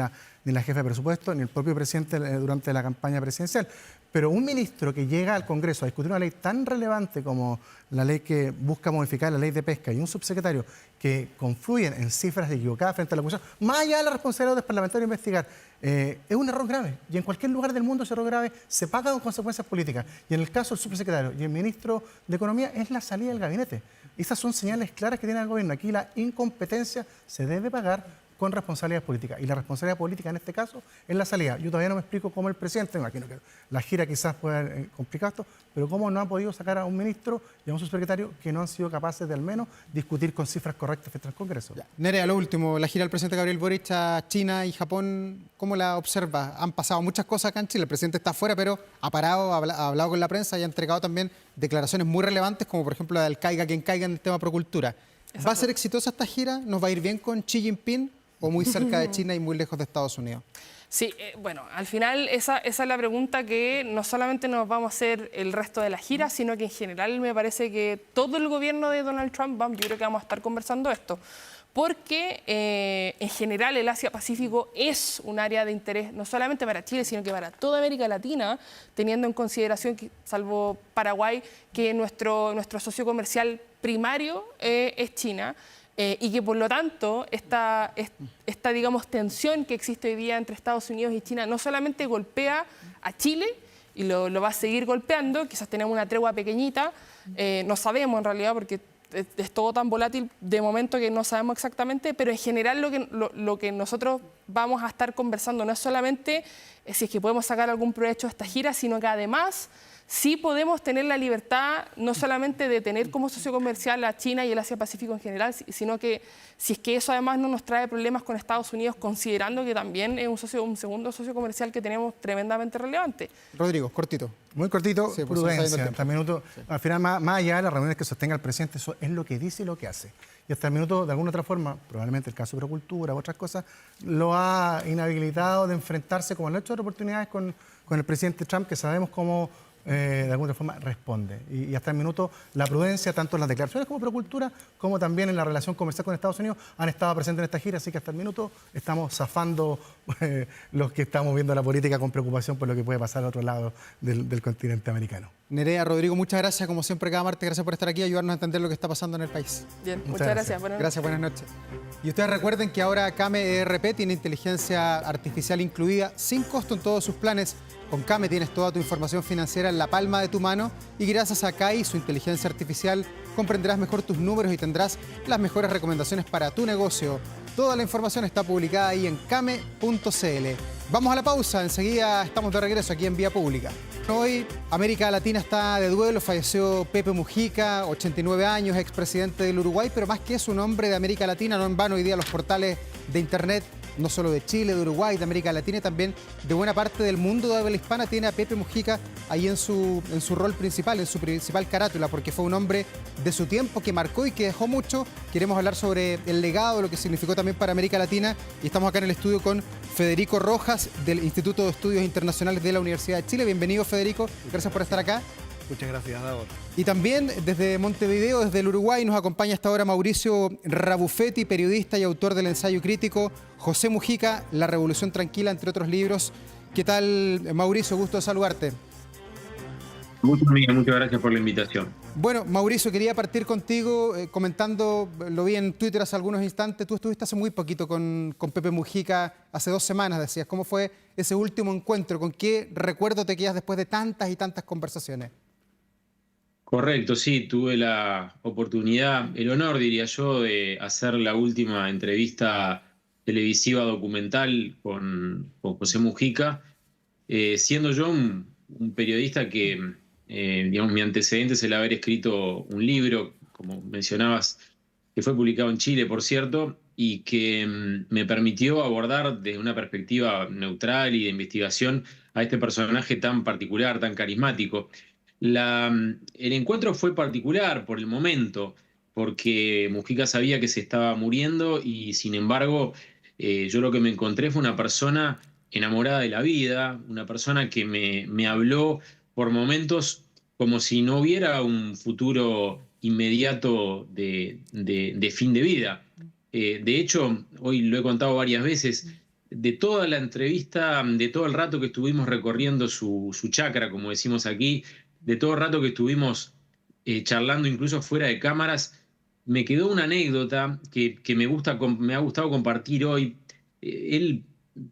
Speaker 4: ni la jefa de presupuesto, ni el propio presidente durante la campaña presidencial, pero un ministro que llega al Congreso a discutir una ley tan relevante como la ley que busca modificar la ley de pesca y un subsecretario que confluyen en cifras equivocadas frente a la oposición, más allá de la responsabilidad del parlamentario de investigar, es un error grave. Y en cualquier lugar del mundo ese error grave se paga con consecuencias políticas. Y en el caso del subsecretario y el ministro de Economía es la salida del gabinete. Esas son señales claras que tiene el gobierno. Aquí la incompetencia se debe pagar con responsabilidad política. Y la responsabilidad política en este caso es la salida. Yo todavía no me explico cómo el presidente, me imagino que la gira quizás pueda complicar esto, pero cómo no ha podido sacar a un ministro y a un subsecretario que no han sido capaces de al menos discutir con cifras correctas frente al Congreso.
Speaker 2: Ya. Nerea, lo último, la gira del presidente Gabriel Boric a China y Japón, ¿cómo la observa? Han pasado muchas cosas acá en Chile, el presidente está afuera, pero ha parado, ha hablado con la prensa y ha entregado también declaraciones muy relevantes, como por ejemplo la del caiga quien caiga en el tema procultura.
Speaker 3: Exacto.
Speaker 2: ¿Va a ser exitosa esta gira? ¿Nos va a ir bien con Xi Jinping o muy cerca de China y muy lejos de Estados Unidos?
Speaker 3: Sí, bueno, al final esa es la pregunta que no solamente nos vamos a hacer el resto de la gira, sino que en general me parece que todo el gobierno de Donald Trump, yo creo que vamos a estar conversando esto. Porque en general el Asia-Pacífico es un área de interés no solamente para Chile, sino que para toda América Latina, teniendo en consideración, que, salvo Paraguay, que nuestro socio comercial primario es China. Y que por lo tanto esta digamos, tensión que existe hoy día entre Estados Unidos y China no solamente golpea a Chile, y lo va a seguir golpeando, quizás tenemos una tregua pequeñita, no sabemos en realidad porque es todo tan volátil de momento que no sabemos exactamente, pero en general lo que nosotros vamos a estar conversando no es solamente si es que podemos sacar algún provecho de esta gira, sino que además sí podemos tener la libertad no solamente de tener como socio comercial a China y el Asia-Pacífico en general, sino que si es que eso además no nos trae problemas con Estados Unidos, considerando que también es un segundo socio comercial que tenemos tremendamente relevante.
Speaker 2: Rodrigo, cortito.
Speaker 4: Muy cortito,
Speaker 2: Sí, pues,
Speaker 4: prudencia. Hasta el minuto, sí. Al final, más allá de las reuniones que sostenga el presidente, eso es lo que dice y lo que hace. Y hasta el minuto, de alguna otra forma, probablemente el caso de Procultura u otras cosas, lo ha inhabilitado de enfrentarse, como en otras oportunidades, con el presidente Trump, que sabemos cómo de alguna forma responde. Y hasta el minuto la prudencia, tanto en las declaraciones como Procultura, como también en la relación comercial con Estados Unidos, han estado presentes en esta gira, así que hasta el minuto estamos zafando los que estamos viendo la política con preocupación por lo que puede pasar al otro lado del continente americano.
Speaker 2: Nerea, Rodrigo, muchas gracias, como siempre, cada martes, gracias por estar aquí y ayudarnos a entender lo que está pasando en el país.
Speaker 3: Bien, muchas gracias.
Speaker 2: Gracias, buenas noches. Y ustedes recuerden que ahora Kame ERP tiene inteligencia artificial incluida sin costo en todos sus planes. Con Kame tienes toda tu información financiera en la palma de tu mano y gracias a Kai, su inteligencia artificial, comprenderás mejor tus números y tendrás las mejores recomendaciones para tu negocio. Toda la información está publicada ahí en kame.cl. Vamos a la pausa, enseguida estamos de regreso aquí en Vía Pública. Hoy América Latina está de duelo, falleció Pepe Mujica, 89 años, expresidente del Uruguay, pero más que eso, un hombre de América Latina, no en vano hoy día los portales de internet, no solo de Chile, de Uruguay, de América Latina y también de buena parte del mundo de habla hispana, tiene a Pepe Mujica ahí en su rol principal, en su principal carátula, porque fue un hombre de su tiempo que marcó y que dejó mucho. Queremos hablar sobre el legado, lo que significó también para América Latina, y estamos acá en el estudio con Federico Rojas del Instituto de Estudios Internacionales de la Universidad de Chile. Bienvenido, Federico, gracias por estar acá.
Speaker 1: Muchas gracias, Davor.
Speaker 2: Y también desde Montevideo, desde el Uruguay, nos acompaña hasta ahora Mauricio Rabufetti, periodista y autor del ensayo crítico José Mujica, La Revolución Tranquila, entre otros libros. ¿Qué tal, Mauricio? Gusto de saludarte.
Speaker 5: Muchas gracias por la invitación.
Speaker 2: Bueno, Mauricio, quería partir contigo comentando, lo vi en Twitter hace algunos instantes, tú estuviste hace muy poquito con Pepe Mujica, hace 2 semanas decías. ¿Cómo fue ese último encuentro? ¿Con qué recuerdo te quedas después de tantas y tantas conversaciones?
Speaker 5: Correcto, sí, tuve la oportunidad, el honor, diría yo, de hacer la última entrevista televisiva documental con José Mujica, siendo yo un periodista que, digamos, mi antecedente es el haber escrito un libro, como mencionabas, que fue publicado en Chile, por cierto, y que me permitió abordar desde una perspectiva neutral y de investigación a este personaje tan particular, tan carismático. El encuentro fue particular por el momento, porque Mujica sabía que se estaba muriendo y sin embargo yo lo que me encontré fue una persona enamorada de la vida, una persona que me habló por momentos como si no hubiera un futuro inmediato de fin de vida. De hecho, hoy lo he contado varias veces, de toda la entrevista, de todo el rato que estuvimos recorriendo su chacra, como decimos aquí, de todo el rato que estuvimos charlando incluso fuera de cámaras, me quedó una anécdota que me ha gustado compartir hoy. Él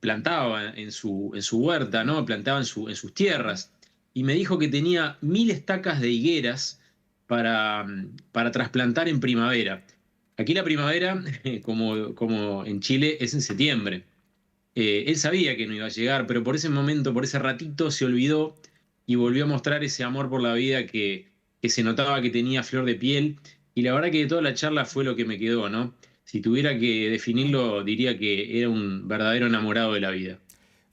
Speaker 5: plantaba en su huerta, ¿no? Plantaba en sus tierras, y me dijo que tenía 1000 estacas de higueras para trasplantar en primavera. aquí la primavera, como en Chile, es en septiembre. Él sabía que no iba a llegar, pero por ese momento, por ese ratito, se olvidó y volvió a mostrar ese amor por la vida que se notaba que tenía a flor de piel. Y la verdad que de toda la charla fue lo que me quedó, ¿no? Si tuviera que definirlo, diría que era un verdadero enamorado de la vida.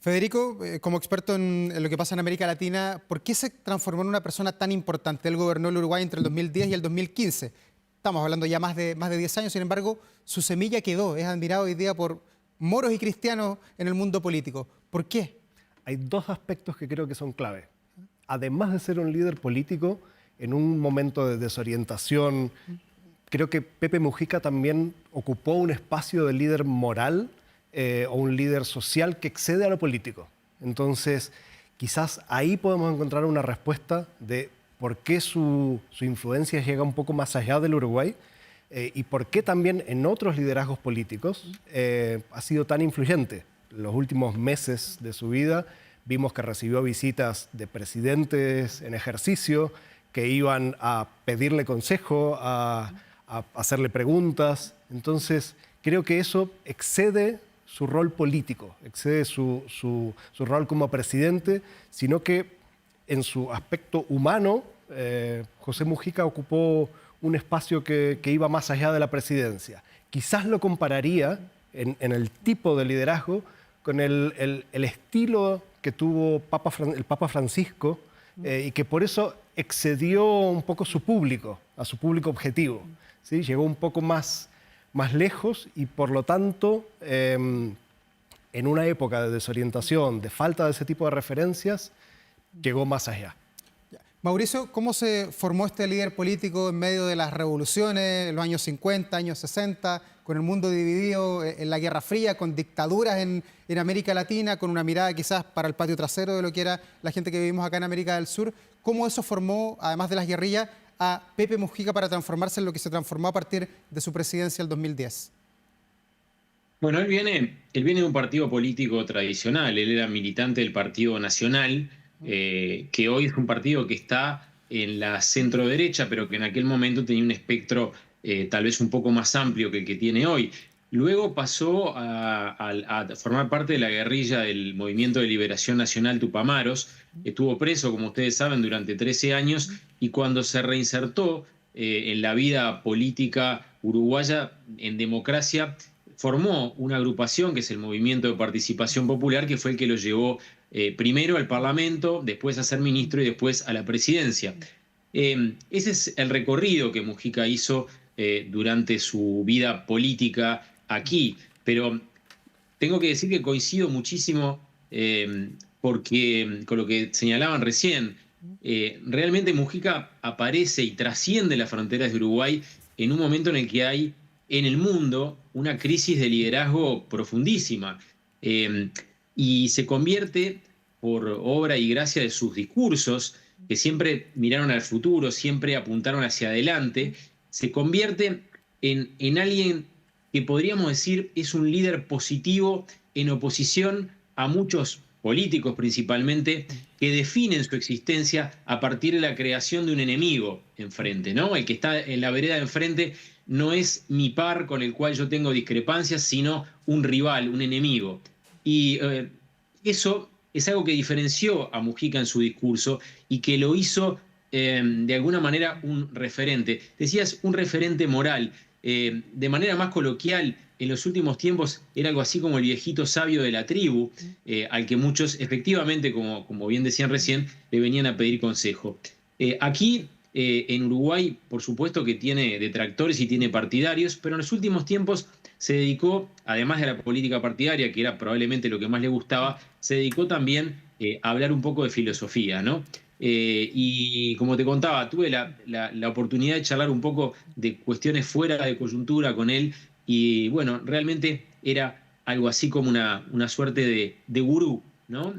Speaker 2: Federico, como experto en lo que pasa en América Latina, ¿por qué se transformó en una persona tan importante? Él gobernó el Uruguay entre el 2010 y el 2015. Estamos hablando ya más de 10 años, sin embargo, su semilla quedó. Es admirado hoy día por moros y cristianos en el mundo político. ¿Por qué?
Speaker 1: Hay dos aspectos que creo que son clave. Además de ser un líder político, en un momento de desorientación, creo que Pepe Mujica también ocupó un espacio de líder moral o un líder social que excede a lo político. Entonces, quizás ahí podemos encontrar una respuesta de por qué su influencia llega un poco más allá del Uruguay y por qué también en otros liderazgos políticos ha sido tan influyente. Los últimos meses de su vida vimos que recibió visitas de presidentes en ejercicio que iban a pedirle consejo, a hacerle preguntas. Entonces, creo que eso excede su rol político, excede su rol como presidente, sino que en su aspecto humano, José Mujica ocupó un espacio que iba más allá de la presidencia. Quizás lo compararía en el tipo de liderazgo con el estilo que tuvo el Papa Francisco y que por eso excedió un poco a su público objetivo. ¿Sí? Llegó un poco más lejos y por lo tanto, en una época de desorientación, de falta de ese tipo de referencias, llegó más allá.
Speaker 2: Mauricio, ¿cómo se formó este líder político en medio de las revoluciones, en los años 50, años 60, con el mundo dividido en la Guerra Fría, con dictaduras en América Latina, con una mirada quizás para el patio trasero de lo que era la gente que vivimos acá en América del Sur? ¿Cómo eso formó, además de las guerrillas, a Pepe Mujica para transformarse en lo que se transformó a partir de su presidencia en el 2010?
Speaker 5: Bueno, él viene de un partido político tradicional. Él era militante del Partido Nacional, que hoy es un partido que está en la centro derecha, pero que en aquel momento tenía un espectro tal vez un poco más amplio que el que tiene hoy. Luego pasó a formar parte de la guerrilla del Movimiento de Liberación Nacional Tupamaros. Estuvo preso, como ustedes saben, durante 13 años y cuando se reinsertó en la vida política uruguaya, en democracia, formó una agrupación que es el Movimiento de Participación Popular, que fue el que lo llevó primero al Parlamento, después a ser ministro y después a la presidencia. Ese es el recorrido que Mujica hizo durante su vida política aquí, pero tengo que decir que coincido muchísimo porque con lo que señalaban recién, realmente Mujica aparece y trasciende las fronteras de Uruguay en un momento en el que hay en el mundo una crisis de liderazgo profundísima y se convierte, por obra y gracia de sus discursos, que siempre miraron al futuro, siempre apuntaron hacia adelante, se convierte en alguien que podríamos decir es un líder positivo en oposición a muchos políticos principalmente, que definen su existencia a partir de la creación de un enemigo enfrente, ¿no? El que está en la vereda de enfrente no es mi par con el cual yo tengo discrepancias, sino un rival, un enemigo. Y eso es algo que diferenció a Mujica en su discurso y que lo hizo de alguna manera un referente. Decías, un referente moral. De manera más coloquial, en los últimos tiempos era algo así como el viejito sabio de la tribu, al que muchos efectivamente, como bien decían recién, le venían a pedir consejo. Aquí en Uruguay, por supuesto que tiene detractores y tiene partidarios, pero en los últimos tiempos se dedicó, además de la política partidaria, que era probablemente lo que más le gustaba, se dedicó también a hablar un poco de filosofía, ¿no? Y como te contaba, tuve la oportunidad de charlar un poco de cuestiones fuera de coyuntura con él y bueno, realmente era algo así como una suerte de gurú, ¿no?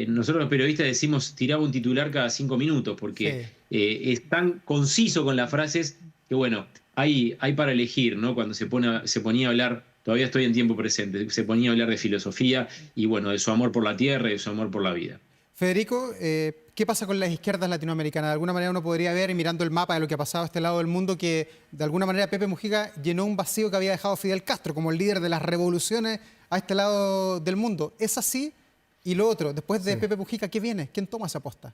Speaker 5: Nosotros los periodistas decimos tiraba un titular cada 5 minutos porque es tan conciso con las frases que bueno, hay para elegir, ¿no? Cuando se ponía a hablar, todavía estoy en tiempo presente, se ponía a hablar de filosofía y bueno, de su amor por la tierra y de su amor por la vida.
Speaker 2: Federico, ¿qué pasa con las izquierdas latinoamericanas? De alguna manera uno podría ver, mirando el mapa de lo que ha pasado a este lado del mundo, que de alguna manera Pepe Mujica llenó un vacío que había dejado Fidel Castro como el líder de las revoluciones a este lado del mundo. ¿Es así? Y lo otro, después de Pepe Mujica, ¿qué viene? ¿Quién toma esa posta?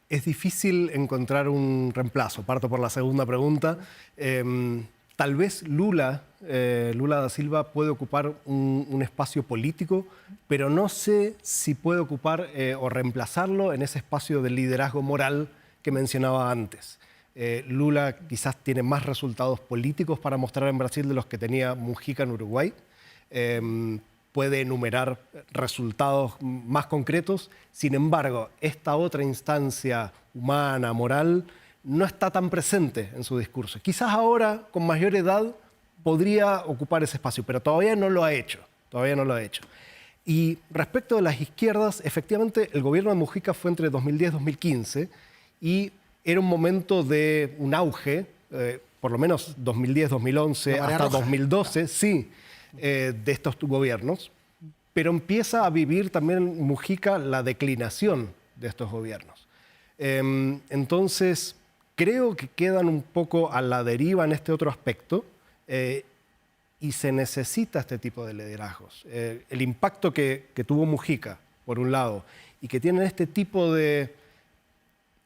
Speaker 1: Es difícil encontrar un reemplazo. Parto por la segunda pregunta. Tal vez Lula da Silva puede ocupar un espacio político, pero no sé si puede ocupar o reemplazarlo en ese espacio de liderazgo moral que mencionaba antes. Lula quizás tiene más resultados políticos para mostrar en Brasil de los que tenía Mujica en Uruguay. Puede enumerar resultados más concretos. Sin embargo, esta otra instancia humana, moral, no está tan presente en su discurso. Quizás ahora, con mayor edad, podría ocupar ese espacio, pero todavía no lo ha hecho. Y respecto de las izquierdas, efectivamente, el gobierno de Mujica fue entre 2010 y 2015 y era un momento de un auge, por lo menos 2010, 2011, hasta 2012, sí, de estos gobiernos, pero empieza a vivir también Mujica la declinación de estos gobiernos. Entonces, creo que quedan un poco a la deriva en este otro aspecto y se necesita este tipo de liderazgos. El impacto que tuvo Mujica, por un lado, y que tienen este tipo de,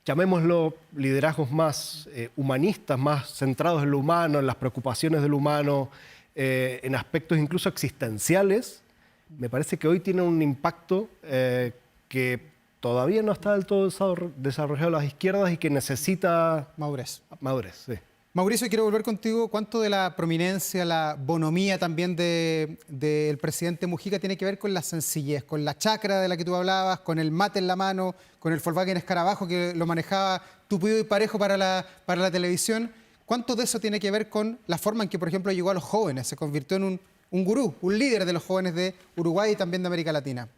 Speaker 1: llamémoslo, liderazgos más humanistas, más centrados en lo humano, en las preocupaciones del humano, en aspectos incluso existenciales, me parece que hoy tiene un impacto que todavía no está del todo desarrollado en las izquierdas y que necesita
Speaker 2: Madurez.
Speaker 1: Sí.
Speaker 2: Mauricio, quiero volver contigo. ¿Cuánto de la prominencia, la bonomía también del presidente Mujica tiene que ver con la sencillez, con la chacra de la que tú hablabas, con el mate en la mano, con el Volkswagen Escarabajo que lo manejaba tupido y parejo para la televisión? ¿Cuánto de eso tiene que ver con la forma en que, por ejemplo, llegó a los jóvenes? Se convirtió en un gurú, un líder de los jóvenes de Uruguay y también de América Latina.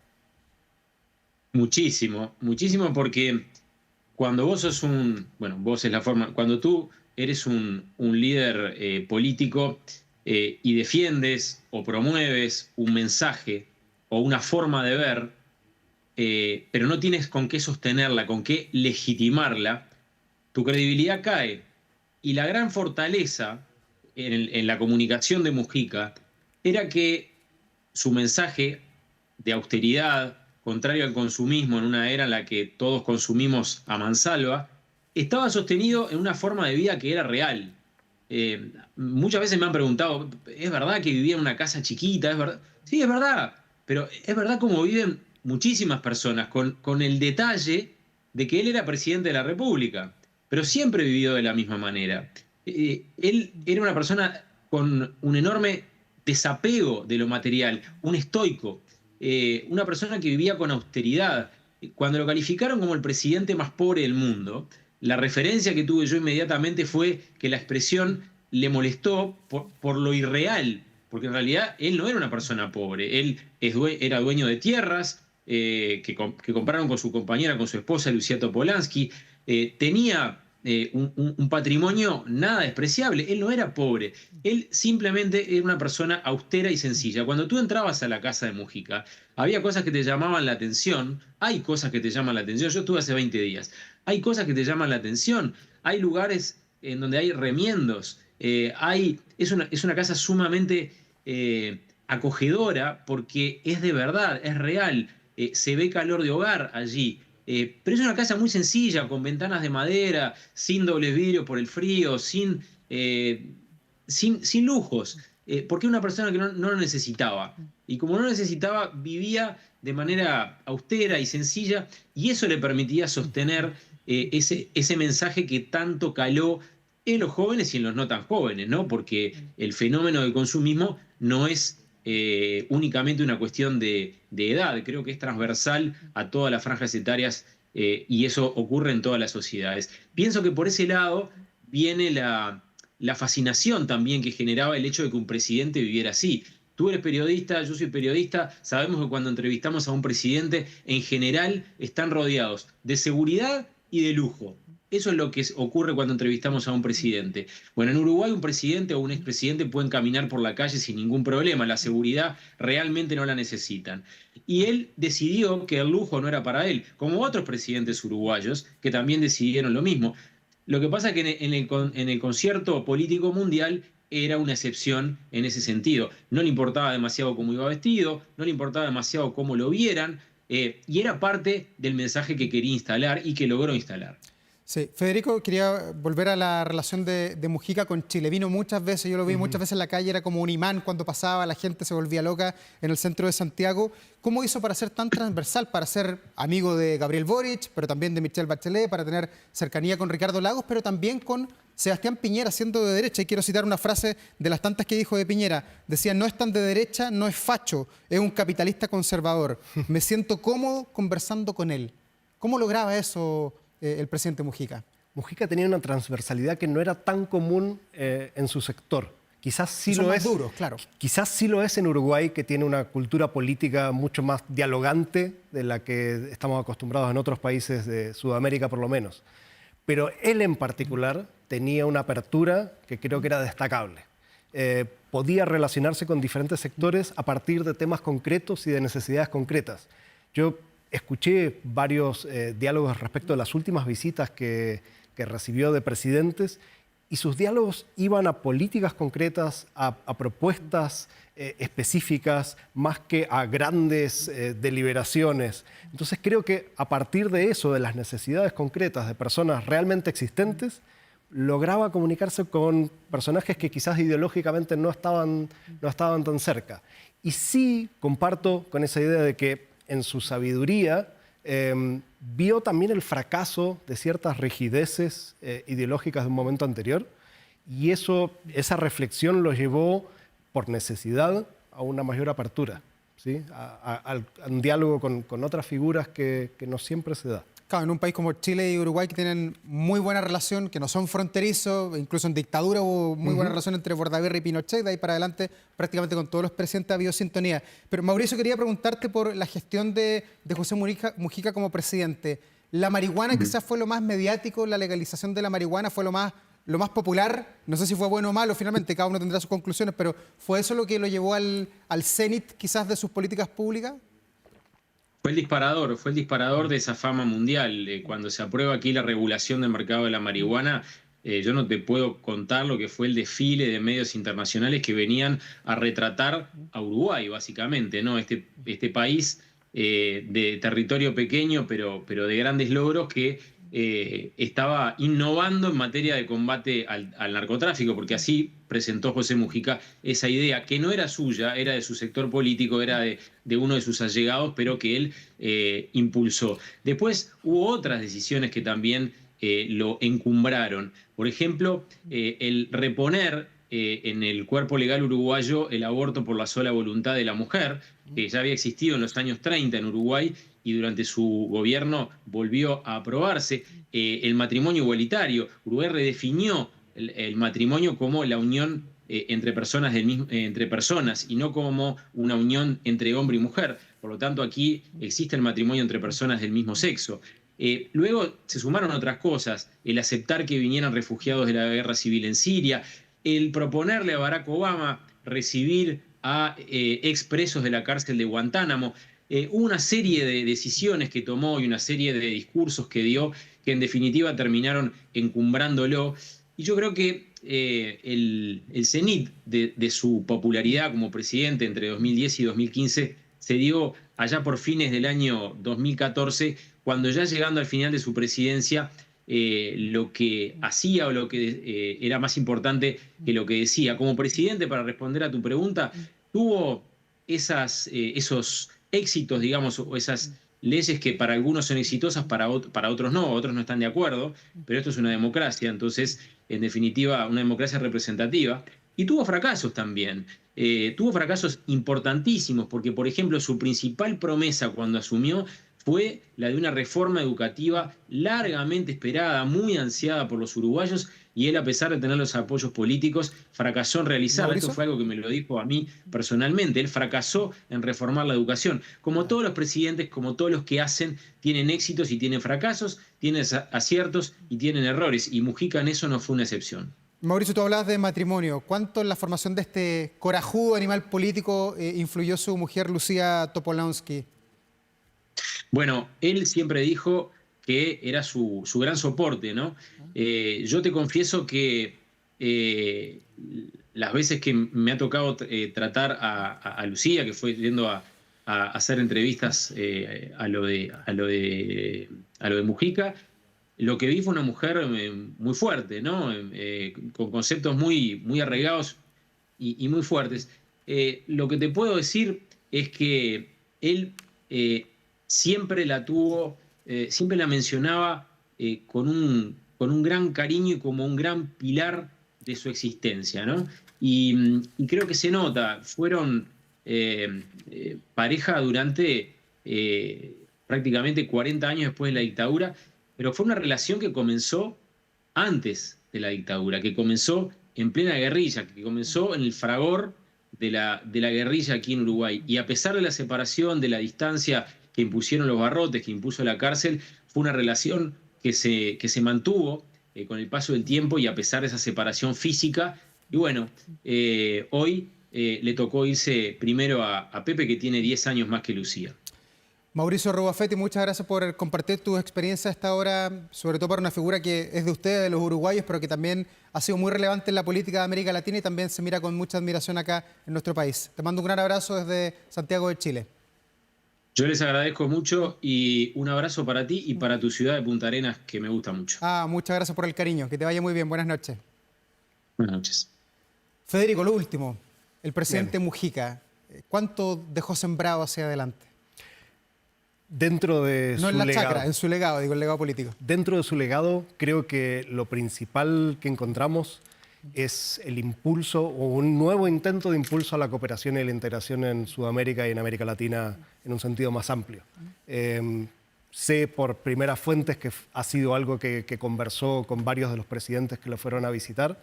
Speaker 5: Muchísimo, muchísimo, porque cuando vos sos vos es la forma, cuando tú eres un líder político y defiendes o promueves un mensaje o una forma de ver, pero no tienes con qué sostenerla, con qué legitimarla, tu credibilidad cae. Y la gran fortaleza en la comunicación de Mujica era que su mensaje de austeridad, contrario al consumismo en una era en la que todos consumimos a mansalva, estaba sostenido en una forma de vida que era real. Muchas veces me han preguntado, ¿es verdad que vivía en una casa chiquita? ¿Es verdad? Sí, es verdad, pero es verdad como viven muchísimas personas, con el detalle de que él era presidente de la República, pero siempre vivió de la misma manera. Él era una persona con un enorme desapego de lo material, un estoico, una persona que vivía con austeridad. Cuando lo calificaron como el presidente más pobre del mundo, la referencia que tuve yo inmediatamente fue que la expresión le molestó por lo irreal, porque en realidad él no era una persona pobre, él era dueño de tierras que compraron con su compañera, con su esposa Lucía Topolansky, tenía un patrimonio nada despreciable, él no era pobre, él simplemente era una persona austera y sencilla. Cuando tú entrabas a la casa de Mujica, había cosas que te llamaban la atención, hay cosas que te llaman la atención, yo estuve hace 20 días, hay cosas que te llaman la atención, hay lugares en donde hay remiendos, es una casa sumamente acogedora porque es de verdad, es real, se ve calor de hogar allí. Pero es una casa muy sencilla, con ventanas de madera, sin dobles vidrios por el frío, sin lujos, porque era una persona que no lo necesitaba. Y como no lo necesitaba, vivía de manera austera y sencilla, y eso le permitía sostener ese mensaje que tanto caló en los jóvenes y en los no tan jóvenes, ¿no? Porque el fenómeno del consumismo no es únicamente una cuestión de edad, creo que es transversal a todas las franjas etarias y eso ocurre en todas las sociedades. Pienso que por ese lado viene la fascinación también que generaba el hecho de que un presidente viviera así. Tú eres periodista, yo soy periodista, sabemos que cuando entrevistamos a un presidente, en general están rodeados de seguridad y de lujo. Eso es lo que ocurre cuando entrevistamos a un presidente. Bueno, en Uruguay un presidente o un expresidente pueden caminar por la calle sin ningún problema, la seguridad realmente no la necesitan. Y él decidió que el lujo no era para él, como otros presidentes uruguayos que también decidieron lo mismo. Lo que pasa es que en el concierto político mundial era una excepción en ese sentido. No le importaba demasiado cómo iba vestido, no le importaba demasiado cómo lo vieran, y era parte del mensaje que quería instalar y que logró instalar.
Speaker 2: Sí, Federico, quería volver a la relación de Mujica con Chile. Vino muchas veces, yo lo vi muchas veces en la calle, era como un imán cuando pasaba, la gente se volvía loca en el centro de Santiago. ¿Cómo hizo para ser tan transversal, para ser amigo de Gabriel Boric, pero también de Michelle Bachelet, para tener cercanía con Ricardo Lagos, pero también con Sebastián Piñera, siendo de derecha? Y quiero citar una frase de las tantas que dijo de Piñera. Decía, no es tan de derecha, no es facho, es un capitalista conservador. Me siento cómodo conversando con él. ¿Cómo lograba eso el presidente Mujica?
Speaker 1: Mujica tenía una transversalidad que no era tan común en su sector. Quizás sí
Speaker 2: Son
Speaker 1: lo
Speaker 2: más
Speaker 1: es.
Speaker 2: duros, claro.
Speaker 1: Quizás sí lo es en Uruguay, que tiene una cultura política mucho más dialogante de la que estamos acostumbrados en otros países de Sudamérica, por lo menos. Pero él en particular tenía una apertura que creo que era destacable. Podía relacionarse con diferentes sectores a partir de temas concretos y de necesidades concretas. Yo escuché varios diálogos respecto de las últimas visitas que recibió de presidentes, y sus diálogos iban a políticas concretas, a propuestas específicas, más que a grandes deliberaciones. Entonces creo que a partir de eso, de las necesidades concretas de personas realmente existentes, lograba comunicarse con personajes que quizás ideológicamente no estaban tan cerca. Y sí comparto con esa idea de que en su sabiduría vio también el fracaso de ciertas rigideces ideológicas de un momento anterior, y esa reflexión lo llevó por necesidad a una mayor apertura, ¿sí? a un diálogo con otras figuras que no siempre se da.
Speaker 2: Claro, en un país como Chile y Uruguay, que tienen muy buena relación, que no son fronterizos, incluso en dictadura hubo muy buena relación entre Bordaberry y Pinochet, de ahí para adelante prácticamente con todos los presidentes ha habido sintonía. Pero Mauricio, quería preguntarte por la gestión de José Mujica como presidente. ¿La marihuana quizás fue lo más mediático, la legalización de la marihuana fue lo más popular? No sé si fue bueno o malo finalmente, cada uno tendrá sus conclusiones, pero ¿fue eso lo que lo llevó al cenit quizás de sus políticas públicas?
Speaker 5: Fue el disparador de esa fama mundial. Cuando se aprueba aquí la regulación del mercado de la marihuana, yo no te puedo contar lo que fue el desfile de medios internacionales que venían a retratar a Uruguay, básicamente, ¿no? Este país de territorio pequeño, pero de grandes logros, que estaba innovando en materia de combate al narcotráfico, porque así presentó José Mujica esa idea, que no era suya, era de su sector político, era de uno de sus allegados, pero que él impulsó. Después hubo otras decisiones que también lo encumbraron. Por ejemplo, el reponer en el cuerpo legal uruguayo el aborto por la sola voluntad de la mujer, que ya había existido en los años 30 en Uruguay, y durante su gobierno volvió a aprobarse. El matrimonio igualitario. Uruguay redefinió el matrimonio como la unión entre personas y no como una unión entre hombre y mujer. Por lo tanto, aquí existe el matrimonio entre personas del mismo sexo. Luego se sumaron otras cosas: el aceptar que vinieran refugiados de la guerra civil en Siria, el proponerle a Barack Obama recibir a expresos de la cárcel de Guantánamo. Hubo una serie de decisiones que tomó y una serie de discursos que dio que en definitiva terminaron encumbrándolo. Y yo creo que el cenit de su popularidad como presidente entre 2010 y 2015 se dio allá por fines del año 2014, cuando ya llegando al final de su presidencia, lo que hacía o lo que era más importante que lo que decía. Como presidente, para responder a tu pregunta, tuvo esos éxitos, digamos, o esas leyes que para algunos son exitosas, para otros no están de acuerdo, pero esto es una democracia, entonces, en definitiva, una democracia representativa. Y tuvo fracasos también. Tuvo fracasos importantísimos, porque, por ejemplo, su principal promesa cuando asumió fue la de una reforma educativa largamente esperada, muy ansiada por los uruguayos, y él, a pesar de tener los apoyos políticos, fracasó en realizarla.
Speaker 2: ¿Mauricio?
Speaker 5: Esto fue algo que me lo dijo a mí personalmente. Él fracasó en reformar la educación. Como todos los presidentes, como todos los que hacen, tienen éxitos y tienen fracasos, tienen aciertos y tienen errores, y Mujica en eso no fue una excepción.
Speaker 2: Mauricio, tú hablabas de matrimonio. ¿Cuánto en la formación de este corajudo animal político influyó su mujer Lucía Topolansky?
Speaker 5: Bueno, él siempre dijo que era su gran soporte, ¿no? Yo te confieso que las veces que me ha tocado tratar a Lucía, que fue yendo a hacer entrevistas a lo de Mujica, lo que vi fue una mujer muy fuerte, ¿no? Con conceptos muy arraigados y muy fuertes. Lo que te puedo decir es que él siempre la tuvo, siempre la mencionaba con un gran cariño y como un gran pilar de su existencia, ¿no? Y creo que se nota, fueron pareja durante prácticamente 40 años después de la dictadura, pero fue una relación que comenzó antes de la dictadura, que comenzó en plena guerrilla, que comenzó en el fragor de la guerrilla aquí en Uruguay. Y a pesar de la separación, de la distancia que impusieron los barrotes, que impuso la cárcel, fue una relación que se mantuvo con el paso del tiempo y a pesar de esa separación física. Y bueno, hoy le tocó irse primero a Pepe, que tiene 10 años más que Lucía.
Speaker 2: Mauricio Rubafetti, muchas gracias por compartir tus experiencias hasta ahora, sobre todo para una figura que es de ustedes, de los uruguayos, pero que también ha sido muy relevante en la política de América Latina y también se mira con mucha admiración acá en nuestro país. Te mando un gran abrazo desde Santiago de Chile.
Speaker 5: Yo les agradezco mucho y un abrazo para ti y para tu ciudad de Punta Arenas, que me gusta mucho.
Speaker 2: Muchas gracias por el cariño. Que te vaya muy bien. Buenas noches.
Speaker 5: Buenas noches.
Speaker 2: Federico, lo último. El presidente Mujica, ¿cuánto dejó sembrado hacia adelante?
Speaker 1: Dentro de
Speaker 2: No
Speaker 1: su
Speaker 2: en la
Speaker 1: legado.
Speaker 2: chacra, en su legado, digo, el legado político.
Speaker 1: Dentro de su legado, creo que lo principal que encontramos es el impulso o un nuevo intento de impulso a la cooperación y la integración en Sudamérica y en América Latina en un sentido más amplio. Sé por primeras fuentes que ha sido algo que conversó con varios de los presidentes que lo fueron a visitar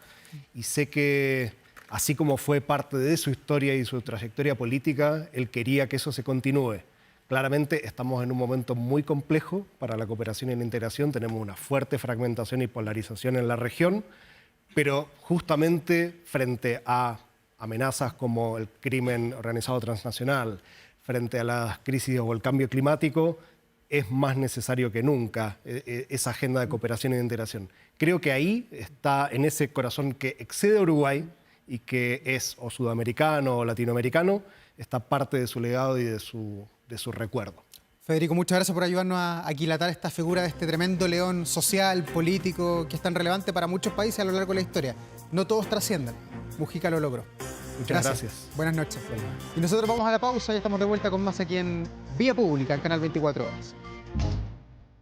Speaker 1: y sé que así como fue parte de su historia y su trayectoria política, él quería que eso se continúe. Claramente estamos en un momento muy complejo para la cooperación y la integración, tenemos una fuerte fragmentación y polarización en la región, pero justamente frente a amenazas como el crimen organizado transnacional, frente a las crisis o el cambio climático, es más necesario que nunca esa agenda de cooperación y de integración. Creo que ahí está, en ese corazón que excede a Uruguay y que es o sudamericano o latinoamericano, está parte de su legado y de su recuerdo.
Speaker 2: Federico, muchas gracias por ayudarnos a aquilatar esta figura de este tremendo león social, político, que es tan relevante para muchos países a lo largo de la historia. No todos trascienden. Mujica lo logró.
Speaker 1: Muchas gracias.
Speaker 2: Buenas noches. Y nosotros vamos a la pausa y estamos de vuelta con más aquí en Vía Pública, en Canal 24 Horas.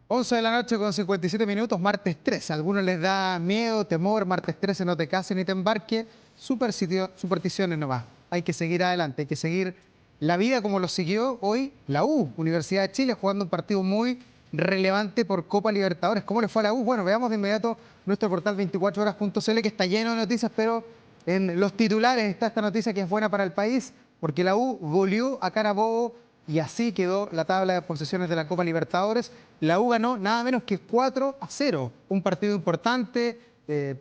Speaker 2: 11 de la noche con 57 minutos, martes 13. A algunos les da miedo, temor, martes 13, no te cases ni te embarques. Supersticiones nomás. Hay que seguir adelante, hay que seguir la vida como lo siguió hoy la U, Universidad de Chile, jugando un partido muy relevante por Copa Libertadores. ¿Cómo le fue a la U? Bueno, veamos de inmediato nuestro portal 24horas.cl, que está lleno de noticias, pero en los titulares está esta noticia que es buena para el país, porque la U goleó a Carabobo y así quedó la tabla de posiciones de la Copa Libertadores. La U ganó nada menos que 4-0, un partido importante.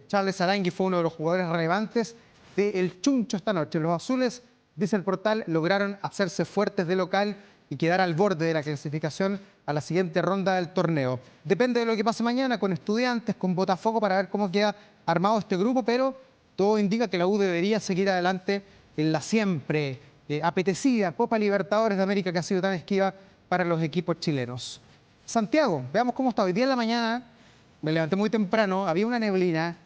Speaker 2: Charles Arangui fue uno de los jugadores relevantes del Chuncho esta noche. Los azules, dice el portal, lograron hacerse fuertes de local y quedar al borde de la clasificación a la siguiente ronda del torneo. Depende de lo que pase mañana con Estudiantes, con Botafogo, para ver cómo queda armado este grupo, pero todo indica que la U debería seguir adelante en la siempre apetecida Copa Libertadores de América, que ha sido tan esquiva para los equipos chilenos. Santiago, veamos cómo está. Hoy día en la mañana, me levanté muy temprano, había una neblina,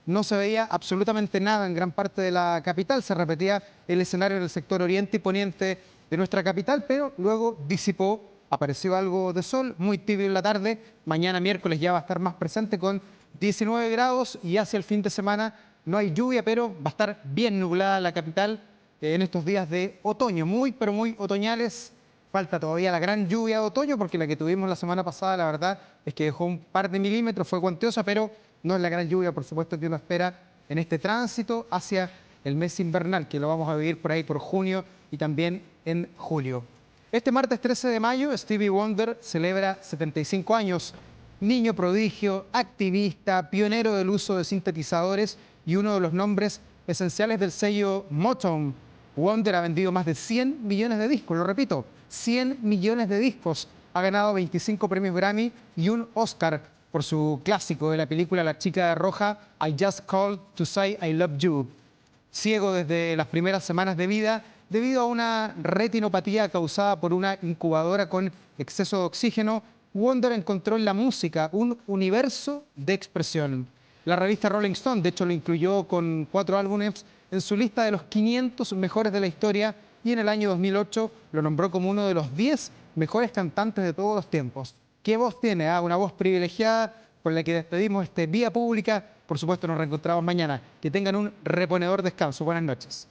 Speaker 2: no se veía absolutamente nada en gran parte de la capital, se repetía el escenario en el sector oriente y poniente de nuestra capital, pero luego disipó, apareció algo de sol, muy tibio en la tarde. Mañana miércoles ya va a estar más presente con 19 grados y hacia el fin de semana no hay lluvia, pero va a estar bien nublada la capital en estos días de otoño, muy pero muy otoñales. Falta todavía la gran lluvia de otoño, porque la que tuvimos la semana pasada, la verdad, es que dejó un par de milímetros, fue cuantiosa, pero no es la gran lluvia, por supuesto, que uno espera en este tránsito hacia el mes invernal, que lo vamos a vivir por ahí por junio y también en julio. Este martes 13 de mayo, Stevie Wonder celebra 75 años. Niño prodigio, activista, pionero del uso de sintetizadores y uno de los nombres esenciales del sello Motown. Wonder ha vendido más de 100 millones de discos, lo repito, 100 millones de discos. Ha ganado 25 premios Grammy y un Oscar por su clásico de la película La chica de roja, I Just Called to Say I Love You. Ciego desde las primeras semanas de vida debido a una retinopatía causada por una incubadora con exceso de oxígeno, Wonder encontró en la música un universo de expresión. La revista Rolling Stone, de hecho, lo incluyó con 4 álbumes en su lista de los 500 mejores de la historia y en el año 2008 lo nombró como uno de los 10 mejores cantantes de todos los tiempos. ¿Qué voz tiene? Una voz privilegiada con la que despedimos este Vía Pública. Por supuesto, nos reencontramos mañana. Que tengan un reponedor descanso. Buenas noches.